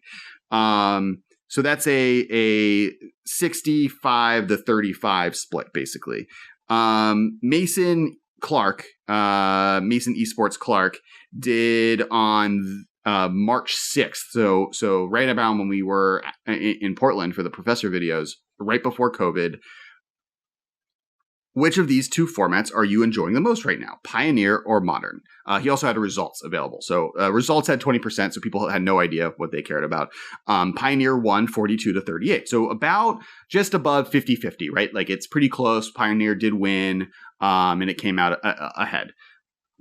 So that's a 65 to 35 split, basically. Mason Clark, Mason Esports Clark, did on March 6th. So right about when we were in Portland for the professor videos, right before COVID. Which of these two formats are you enjoying the most right now, Pioneer or Modern? He also had results available. So results had 20%, so people had no idea what they cared about. Pioneer won 42 to 38. So about just above 50-50, right? Like it's pretty close. Pioneer did win, and it came out ahead.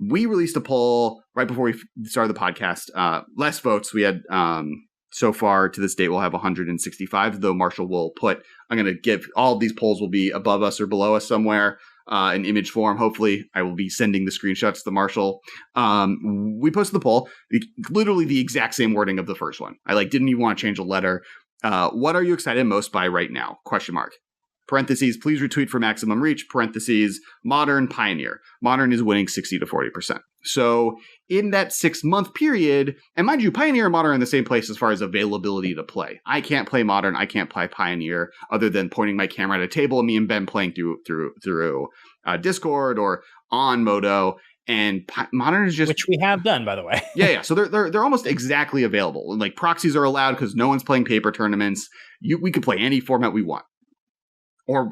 We released a poll right before we started the podcast. Less votes. We had so far to this date, we'll have 165, though Marshall will put, I'm going to give all of these polls will be above us or below us somewhere in image form. Hopefully I will be sending the screenshots to Marshall. We posted the poll, literally the exact same wording of the first one. I didn't even want to change a letter. What are you excited most by right now? ? Parentheses, please retweet for maximum reach. Parentheses, Modern, Pioneer. Modern is winning 60 to 40%. So in that 6-month period, and mind you, Pioneer and Modern are in the same place as far as availability to play. I can't play Modern. I can't play Pioneer other than pointing my camera at a table and me and Ben playing through Discord or on Modo. And Modern is just,
which we have done, by the way.
yeah. So they're almost exactly available. Like proxies are allowed because no one's playing paper tournaments. We could play any format we want. Or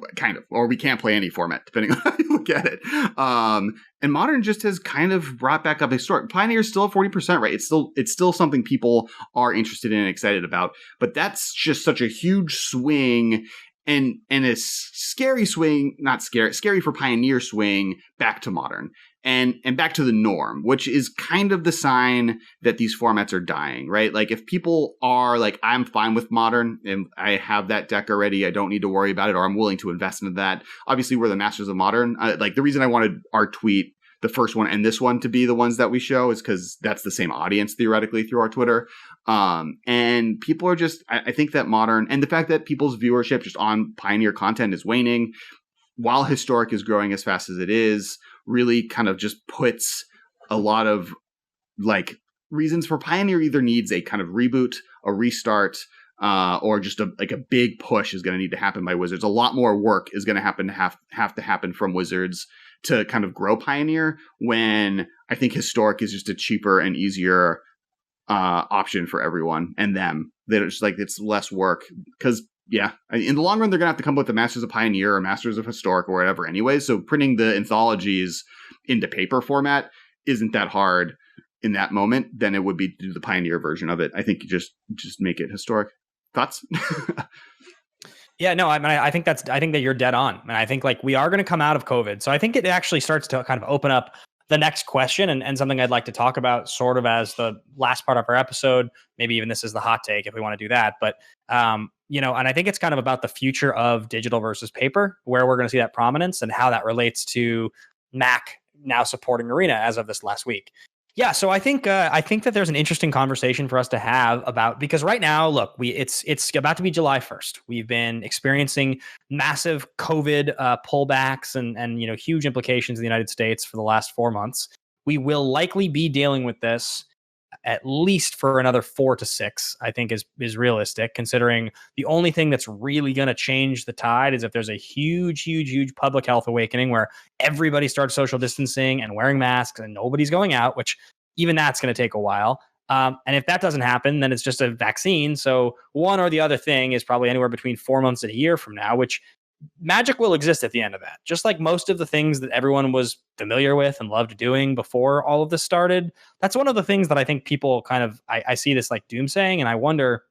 we can't play any format, depending on how you look at it. And Modern just has kind of brought back up historic. Pioneer is still at 40%, right? It's still something people are interested in and excited about. But that's just such a huge swing and a scary swing, not scary for Pioneer swing back to Modern. And back to the norm, which is kind of the sign that these formats are dying, right? Like if people are like, I'm fine with Modern and I have that deck already, I don't need to worry about it, or I'm willing to invest into that. Obviously, we're the masters of Modern. The reason I wanted our tweet, the first one and this one, to be the ones that we show is because that's the same audience theoretically through our Twitter. And people are just, I think that Modern and the fact that people's viewership just on Pioneer content is waning while Historic is growing as fast as it is, really kind of just puts a lot of reasons for Pioneer either needs a kind of reboot, a restart, or just a big push is going to need to happen by Wizards. A lot more work is going to have to happen from Wizards to kind of grow Pioneer, when I think Historic is just a cheaper and easier option for everyone and them. That it's it's less work because, yeah, in the long run, they're going to have to come up with the Masters of Pioneer or Masters of Historic or whatever anyway. So printing the anthologies into paper format isn't that hard in that moment than it would be to do the Pioneer version of it. I think you just make it Historic. Thoughts?
Yeah, no, I think that you're dead on. And I think we are going to come out of COVID. So I think it actually starts to kind of open up the next question and something I'd like to talk about sort of as the last part of our episode. Maybe even this is the hot take if we want to do that. But, and I think it's kind of about the future of digital versus paper, where we're going to see that prominence and how that relates to Mac now supporting Arena as of this last week. Yeah, so I think that there's an interesting conversation for us to have about, because right now, look, it's about to be July 1st. We've been experiencing massive COVID pullbacks and huge implications in the United States for the last 4 months. We will likely be dealing with this at least for another 4 to 6, I think is realistic, considering the only thing that's really going to change the tide is if there's a huge public health awakening where everybody starts social distancing and wearing masks and nobody's going out, which even that's going to take a while. And if that doesn't happen, then it's just a vaccine. So one or the other thing is probably anywhere between 4 months and a year from now, which Magic will exist at the end of that. Just like most of the things that everyone was familiar with and loved doing before all of this started. That's one of the things that I think people kind of, I see this doomsaying, and I wonder,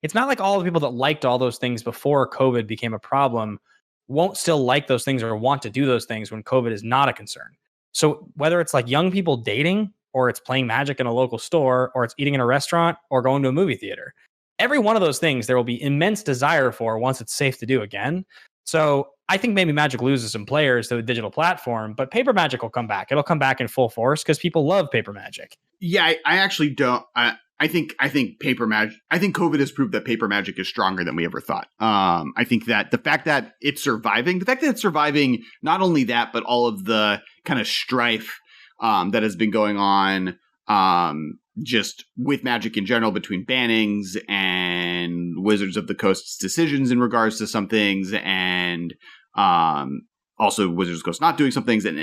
it's not like all the people that liked all those things before COVID became a problem won't still like those things or want to do those things when COVID is not a concern. So whether it's young people dating, or it's playing Magic in a local store, or it's eating in a restaurant, or going to a movie theater, every one of those things there will be immense desire for once it's safe to do again. So I think maybe Magic loses some players to the digital platform, but paper Magic will come back. It'll come back in full force because people love paper Magic.
Yeah, I actually don't. I think paper Magic. I think COVID has proved that paper Magic is stronger than we ever thought. I think that the fact that it's surviving, not only that, but all of the kind of strife that has been going on. Just with Magic in general, between bannings and Wizards of the Coast's decisions in regards to some things, and also Wizards of the Coast not doing some things and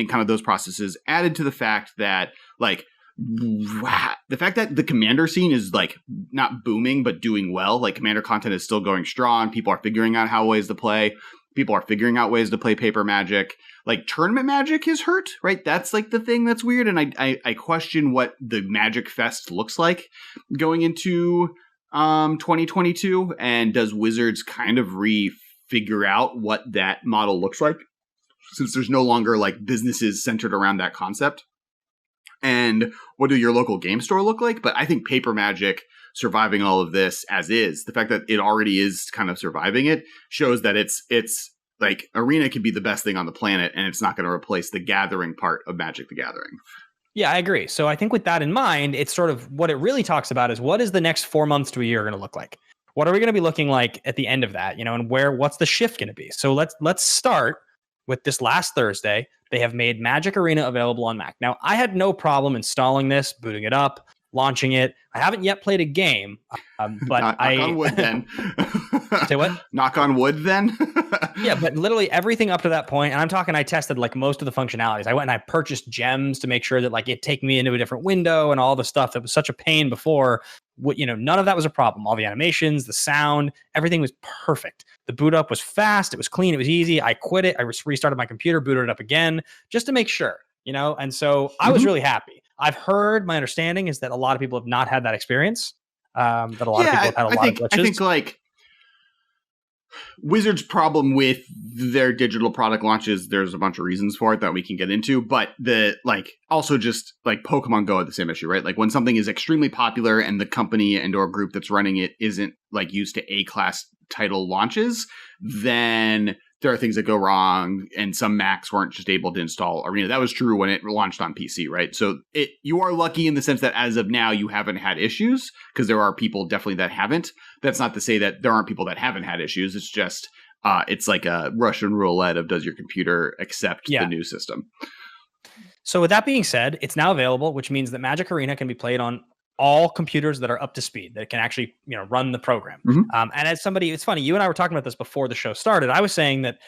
kind of those processes added to the fact that like the fact that the Commander scene is like not booming but doing well, like Commander content is still going strong. People are figuring out how ways to play. People are figuring out ways to play paper Magic. Like tournament Magic is hurt, right? That's like the thing that's weird. And I question what the Magic Fest looks like going into 2022. And does Wizards kind of figure out what that model looks like, since there's no longer like businesses centered around that concept? And what do your local game store look like? But I think paper Magic surviving all of this as is, the fact that it already is kind of surviving it, shows that it's like Arena can be the best thing on the planet, and it's not going to replace the gathering part of Magic the Gathering.
Yeah, I agree. So I think with that in mind, it's sort of what it really talks about is what is the next 4 months to a year going to look like? What are we going to be looking like at the end of that? And what's the shift going to be? So let's start with this last Thursday. They have made Magic Arena available on Mac. Now, I had no problem installing this, booting it up, launching it. I haven't yet played a game, but
knock on wood then.
Say what?
Knock on wood then.
Yeah, but literally everything up to that point, and I'm talking, I tested like most of the functionalities. I went and I purchased gems to make sure that like it take me into a different window and all the stuff that was such a pain before. None of that was a problem. All the animations, the sound, everything was perfect. The boot up was fast. It was clean. It was easy. I quit it. I restarted my computer, booted it up again just to make sure, and so I was really happy. I've heard, my understanding is that a lot of people have not had that experience. That a lot of people have had a lot of glitches. I
think like Wizards' problem with their digital product launches, there's a bunch of reasons for it that we can get into, but also just like Pokemon Go had the same issue, right? Like when something is extremely popular and the company and or group that's running it isn't like used to A-class title launches, then there are things that go wrong, and some Macs weren't just able to install Arena. That was true when it launched on PC, right? So you are lucky in the sense that as of now, you haven't had issues, because there are people definitely that haven't. That's not to say that there aren't people that haven't had issues. It's just, it's like a Russian roulette of does your computer accept the new system?
So with that being said, it's now available, which means that Magic Arena can be played on all computers that are up to speed, that can actually, run the program. And as somebody, it's funny, you and I were talking about this before the show started. I was saying that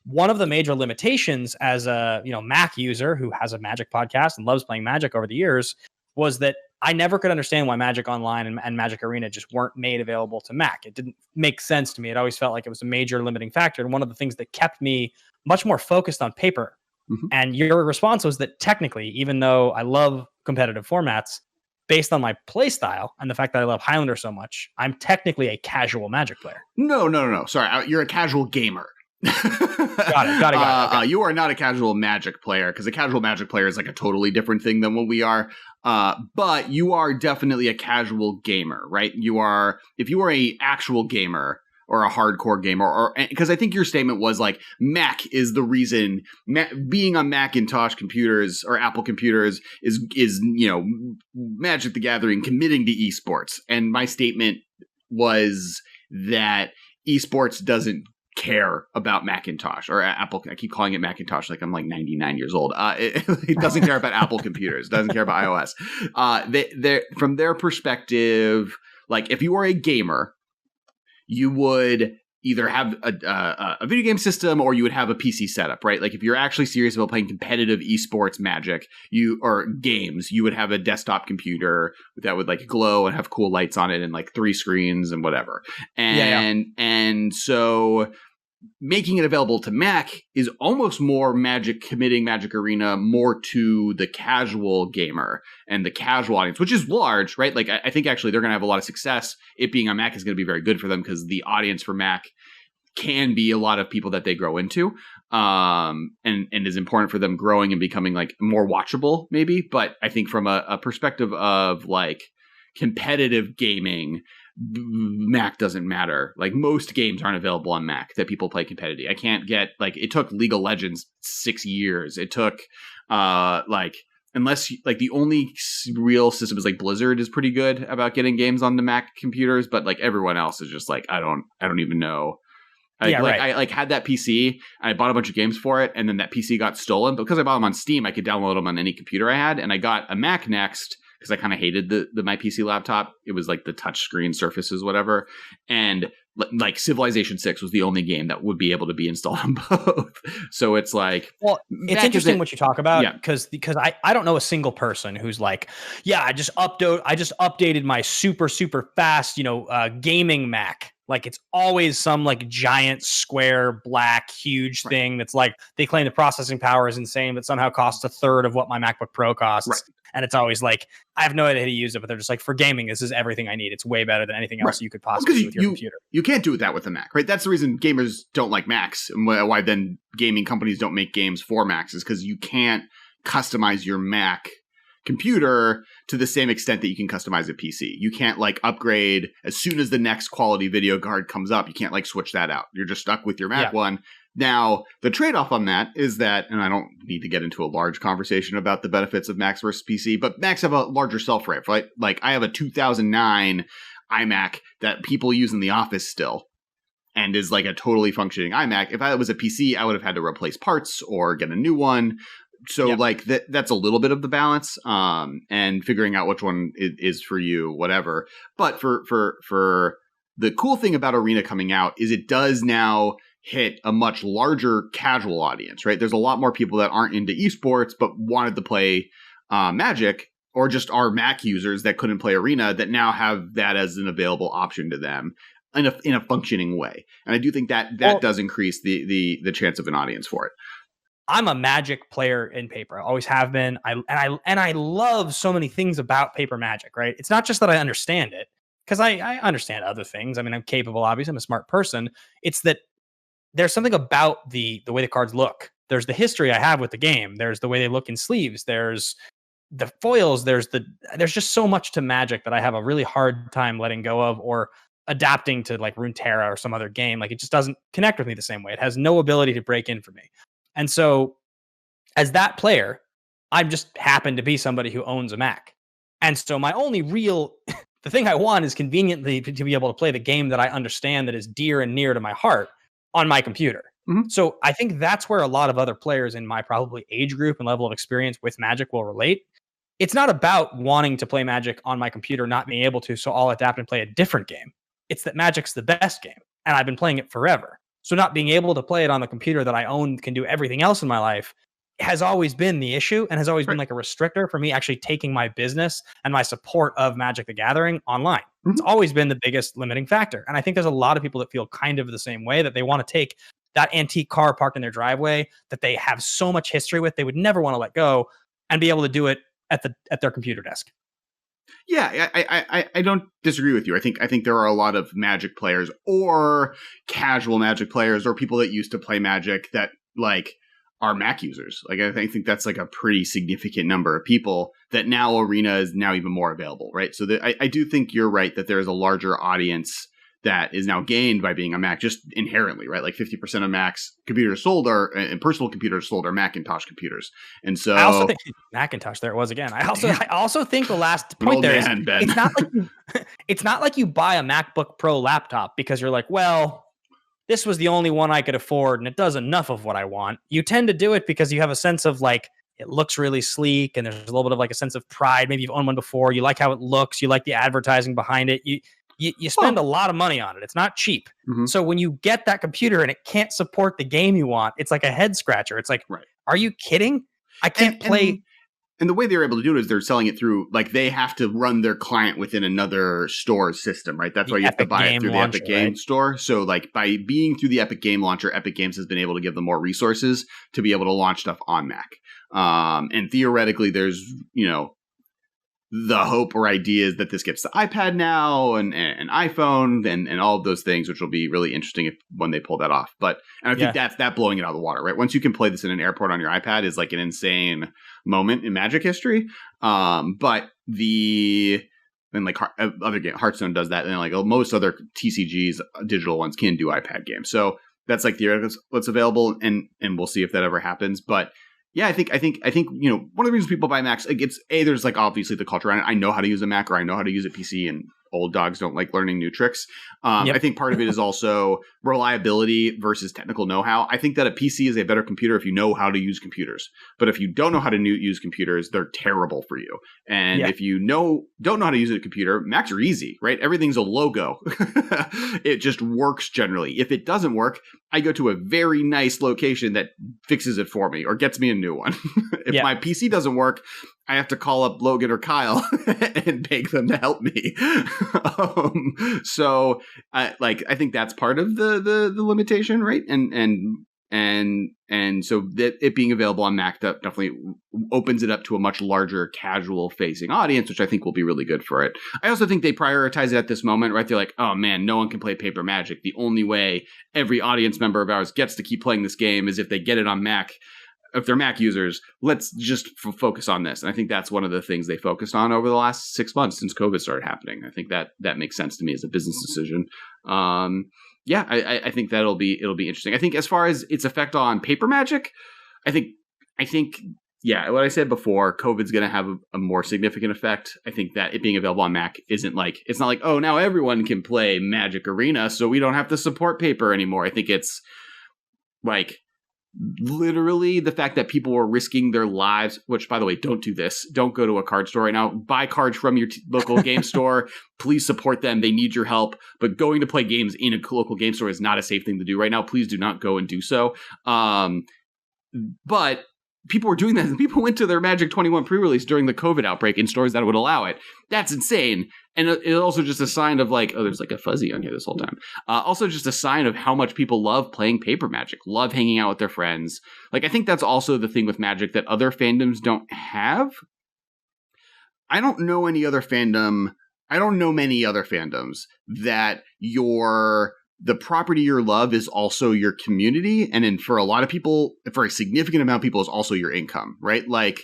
one of the major limitations as a, Mac user who has a Magic podcast and loves playing Magic over the years was that I never could understand why Magic Online and Magic Arena just weren't made available to Mac. It didn't make sense to me. It always felt like it was a major limiting factor. And one of the things that kept me much more focused on paper. And your response was that technically, even though I love competitive formats, based on my play style and the fact that I love Highlander so much, I'm technically a casual Magic player.
No. Sorry, you're a casual gamer.
Got it. Okay.
You are not a casual Magic player, because a casual Magic player is like a totally different thing than what we are. But you are definitely a casual gamer, right? If you are a actual gamer or a hardcore gamer, or because I think your statement was like Mac is the reason being on Macintosh computers or Apple computers is Magic the Gathering committing to esports. And my statement was that esports doesn't care about Macintosh or Apple. I keep calling it Macintosh like I'm like 99 years old. It doesn't care about Apple computers. Doesn't care about iOS. From their perspective, like if you are a gamer, you would either have a video game system or you would have a PC setup, right? Like if you're actually serious about playing competitive esports Magic, or games, you would have a desktop computer that would like glow and have cool lights on it and like 3 screens and whatever. And so making it available to Mac is almost more committing Magic Arena more to the casual gamer and the casual audience, which is large, right? Like I think actually they're going to have a lot of success. It being on Mac is going to be very good for them because the audience for Mac can be a lot of people that they grow into, and is important for them growing and becoming like more watchable maybe. But I think from a perspective of like competitive gaming, Mac doesn't matter. Like most games aren't available on Mac that people play competitive. I can't get it took League of Legends 6 years. It took unless the only real system is like Blizzard is pretty good about getting games on the Mac computers, but like everyone else is just like I don't even know. I had that PC and I bought a bunch of games for it, and then that PC got stolen. But because I bought them on Steam, I could download them on any computer I had, and I got a Mac next because I kind of hated my PC laptop. It was like the touch screen surfaces, whatever. And like Civilization 6 was the only game that would be able to be installed on both. So it's like,
well, it's interesting what you talk about, because I don't know a single person who's like, yeah, I just updated my super fast, gaming Mac. Like it's always some like giant square black huge thing that's like, they claim the processing power is insane, but somehow costs a third of what my MacBook Pro costs.
Right.
And it's always like, I have no idea how to use it, but they're just like, for gaming, this is everything I need. It's way better than anything else you could possibly do with your computer.
You can't do that with a Mac, right? That's the reason gamers don't like Macs, and why then gaming companies don't make games for Macs, is because you can't customize your Mac computer to the same extent that you can customize a PC. You can't like upgrade as soon as the next quality video card comes up. You can't like switch that out. You're just stuck with your Mac one. Now, the trade-off on that is that, and I don't need to get into a large conversation about the benefits of Macs versus PC, but Macs have a larger self-ramp, right? Like, I have a 2009 iMac that people use in the office still, and is like a totally functioning iMac. If I was a PC, I would have had to replace parts or get a new one. So, like, that's a little bit of the balance, and figuring out which one is for you, whatever. But for the cool thing about Arena coming out is it does now hit a much larger casual audience, right? There's a lot more people that aren't into esports but wanted to play Magic, or just are Mac users that couldn't play Arena, that now have that as an available option to them in a functioning way. And I do think that does increase the chance of an audience for it.
I'm a Magic player in paper. I always have been. I love so many things about paper Magic, right? It's not just that I understand it, because I understand other things. I mean, I'm capable, obviously. I'm a smart person. It's that there's something about the way the cards look. There's the history I have with the game. There's the way they look in sleeves. There's the foils. There's just so much to Magic that I have a really hard time letting go of or adapting to, like Runeterra or some other game. Like, it just doesn't connect with me the same way. It has no ability to break in for me. And so as that player, I just happen to be somebody who owns a Mac. And so my only real, the thing I want is conveniently to be able to play the game that I understand, that is dear and near to my heart, on my computer. Mm-hmm. So I think that's where a lot of other players in my probably age group and level of experience with Magic will relate. It's not about wanting to play Magic on my computer, not being able to, so I'll adapt and play a different game. It's that Magic's the best game, and I've been playing it forever. So not being able to play it on the computer that I own, can do everything else in my life, has always been the issue, and has always been like a restrictor for me actually taking my business and my support of Magic the Gathering online. Mm-hmm. It's always been the biggest limiting factor. And I think there's a lot of people that feel kind of the same way, that they want to take that antique car parked in their driveway that they have so much history with, they would never want to let go, and be able to do it at their computer desk.
Yeah, I don't disagree with you. I think there are a lot of Magic players, or casual Magic players, or people that used to play Magic that like are Mac users. Like, I think that's like a pretty significant number of people that now Arena is now even more available, right? So I do think you're right that there is a larger audience that is now gained by being a Mac, just inherently, right? Like 50% of Mac's computers sold and personal computers sold are Macintosh computers. And so
I also think Macintosh, there it was again. I also think the last point there is, it's not like you buy a MacBook Pro laptop because you're like, well, this was the only one I could afford and it does enough of what I want. You tend to do it because you have a sense of like, it looks really sleek and there's a little bit of like a sense of pride. Maybe you've owned one before. You like how it looks. You like the advertising behind it. You spend a lot of money on it. It's not cheap. Mm-hmm. So when you get that computer and it can't support the game you want, it's like a head scratcher. It's like, Are you kidding? I can't play.
And the way they're able to do it is they're selling it through, like, they have to run their client within another store system, right? That's why you have to buy it through the Epic Game Store. So, like, by being through the Epic Game Launcher, Epic Games has been able to give them more resources to be able to launch stuff on Mac. And theoretically, there's, the hope or idea is that this gets to iPad now and iPhone and all of those things, which will be really interesting when they pull that off. And I think that's that blowing it out of the water, right? Once you can play this in an airport on your iPad is like an insane moment in Magic history. But other game, Hearthstone does that, and like most other TCGs, digital ones can do iPad games. So that's like theoretically what's available, and we'll see if that ever happens. But yeah, I think one of the reasons people buy Macs, like, it's there's like obviously the culture around it. I know how to use a Mac, or I know how to use a PC, and old dogs don't like learning new tricks. I think part of it is also reliability versus technical know-how. I think that a PC is a better computer if you know how to use computers. But if you don't know how to use computers, they're terrible for you. And if you don't know how to use a computer, Macs are easy, right? Everything's a logo. It just works generally. If it doesn't work, I go to a very nice location that fixes it for me or gets me a new one. If my PC doesn't work, I have to call up Logan or Kyle and beg them to help me. So I think that's part of the limitation, right? And so that it being available on Mac definitely opens it up to a much larger casual facing audience, which I think will be really good for it. I also think they prioritize it at this moment, right? They're like, oh man, no one can play Paper Magic. The only way every audience member of ours gets to keep playing this game is if they get it on Mac. If they're Mac users, let's just focus on this. And I think that's one of the things they focused on over the last 6 months since COVID started happening. I think that makes sense to me as a business decision. I think it'll be interesting. I think as far as its effect on Paper Magic, I think what I said before, COVID's going to have a more significant effect. I think that it being available on Mac it's not like, oh, now everyone can play Magic Arena, so we don't have to support paper anymore. I think it's like literally the fact that people were risking their lives, which by the way, don't do this. Don't go to a card store right now. Buy cards from your local game store. Please support them. They need your help. But going to play games in a local game store is not a safe thing to do right now. Please do not go and do so. But people were doing that, and people went to their Magic 21 pre-release during the COVID outbreak in stores that would allow it. That's insane. And it's also just a sign of like, oh, there's like a fuzzy on here this whole time. Also just a sign of how much people love playing Paper Magic, love hanging out with their friends. Like, I think that's also the thing with Magic that other fandoms don't have. I don't know many other fandoms that the property you love is also your community. And then for a lot of people, for a significant amount of people, is also your income, right? Like,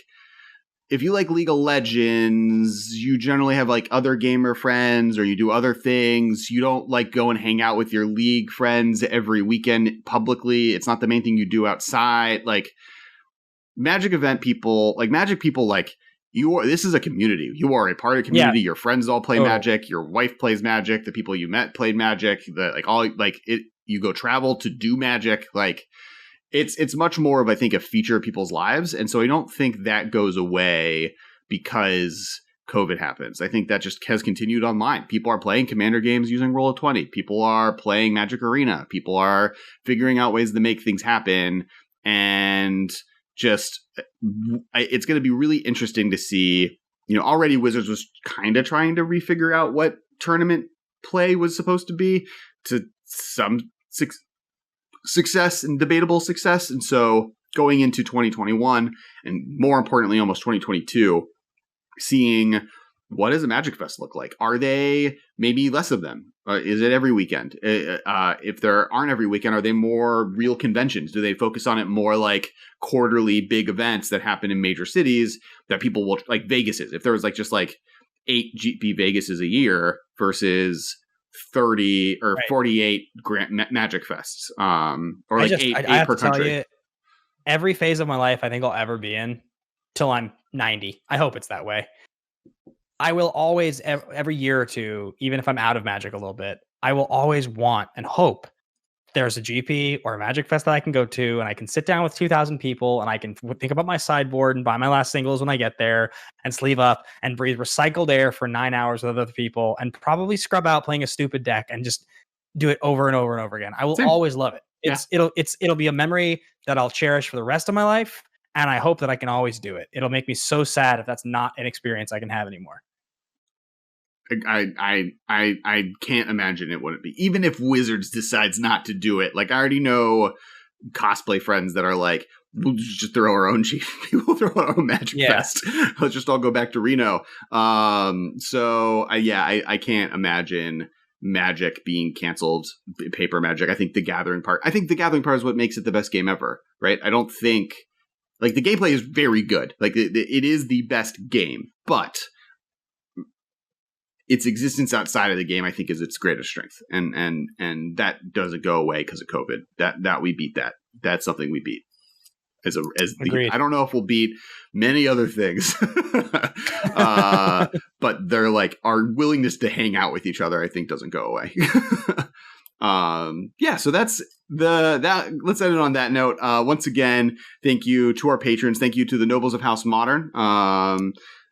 if you like League of Legends, you generally have like other gamer friends, or you do other things. You don't like go and hang out with your League friends every weekend publicly. It's not the main thing you do outside. Like Magic people, this is a community. You are a part of a community. Your friends all play Magic. Your wife plays Magic. The people you met played Magic. You go travel to do Magic. Like, it's much more of, I think, a feature of people's lives. And so I don't think that goes away because COVID happens. I think that just has continued online. People are playing Commander games using Roll20. People are playing Magic Arena. People are figuring out ways to make things happen. And just, it's going to be really interesting to see, already Wizards was kind of trying to refigure out what tournament play was supposed to be, to some success and debatable success. And so going into 2021, and more importantly, almost 2022, seeing what does a Magic Fest look like? Are they maybe less of them? Is it every weekend? If there aren't every weekend, are they more real conventions? Do they focus on it more like quarterly big events that happen in major cities that people will, like Vegas is? If there was just 8 GP Vegases a year versus 30 or 48 Grand Magic Fests, or eight per country.
Every phase of my life I think I'll ever be in till I'm 90. I hope it's that way. I will always, every year or two, even if I'm out of Magic a little bit, I will always want and hope there's a GP or a Magic Fest that I can go to, and I can sit down with 2,000 people, and I can think about my sideboard and buy my last singles when I get there, and sleeve up and breathe recycled air for 9 hours with other people, and probably scrub out playing a stupid deck and just do it over and over and over again. I will always love it. It'll be a memory that I'll cherish for the rest of my life, and I hope that I can always do it. It'll make me so sad if that's not an experience I can have anymore.
I can't imagine it wouldn't be. Even if Wizards decides not to do it, like I already know cosplay friends that are like, we'll just throw our own we'll throw our own Magic Fest. Let's just all go back to Reno. I can't imagine Magic being canceled. Paper Magic. I think the Gathering part is what makes it the best game ever. Right? I don't think the gameplay is very good. It is the best game, but its existence outside of the game, I think, is its greatest strength, and that doesn't go away because of COVID. That we beat that. That's something we beat.
Agreed.
I don't know if we'll beat many other things, but they're like our willingness to hang out with each other, I think, doesn't go away. So that's let's end it on that note. Once again, thank you to our patrons. Thank you to the Nobles of House Modern.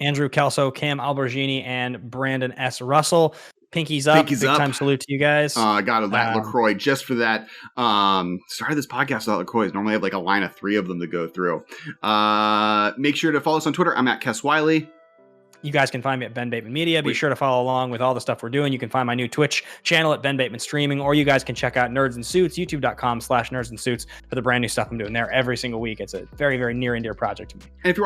Andrew Kelso, Cam Albergini, and Brandon S. Russell. Pinkies up. Big time salute to you guys.
Got a LaCroix just for that. Started this podcast without LaCroix. Normally I have like a line of 3 of them to go through. Make sure to follow us on Twitter. I'm at Kess Wiley.
You guys can find me at Ben Bateman Media. Be sure to follow along with all the stuff we're doing. You can find my new Twitch channel at Ben Bateman Streaming, or you guys can check out Nerds and Suits, youtube.com/nerdsandsuits for the brand new stuff I'm doing there every single week. It's a very, very near and dear project to me.
And if you're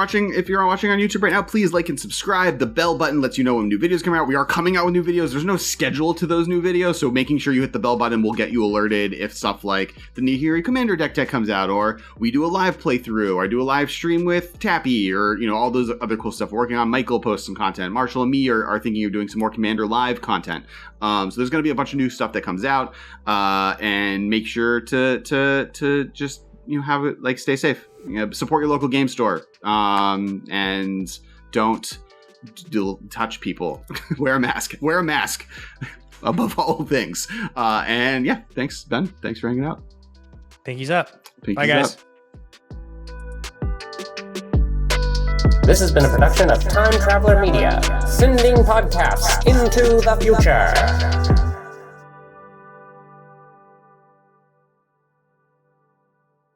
watching on YouTube right now, please like and subscribe. The bell button lets you know when new videos come out. We are coming out with new videos. There's no schedule to those new videos, so making sure you hit the bell button will get you alerted if stuff like the Nahiri Commander deck comes out, or we do a live playthrough, or I do a live stream with Tappy, or all those other cool stuff we're working on. Michael posts some content. Marshall and me are thinking of doing some more Commander Live content. So there's going to be a bunch of new stuff that comes out. And make sure to just have it, like, stay safe. Support your local game store. And don't touch people. Wear a mask. Wear a mask above all things. And yeah, thanks, Ben. Thanks for hanging out.
Pinkies up. Bye, guys.
Up.
This has been a production of Time Traveler Media, sending podcasts into the future.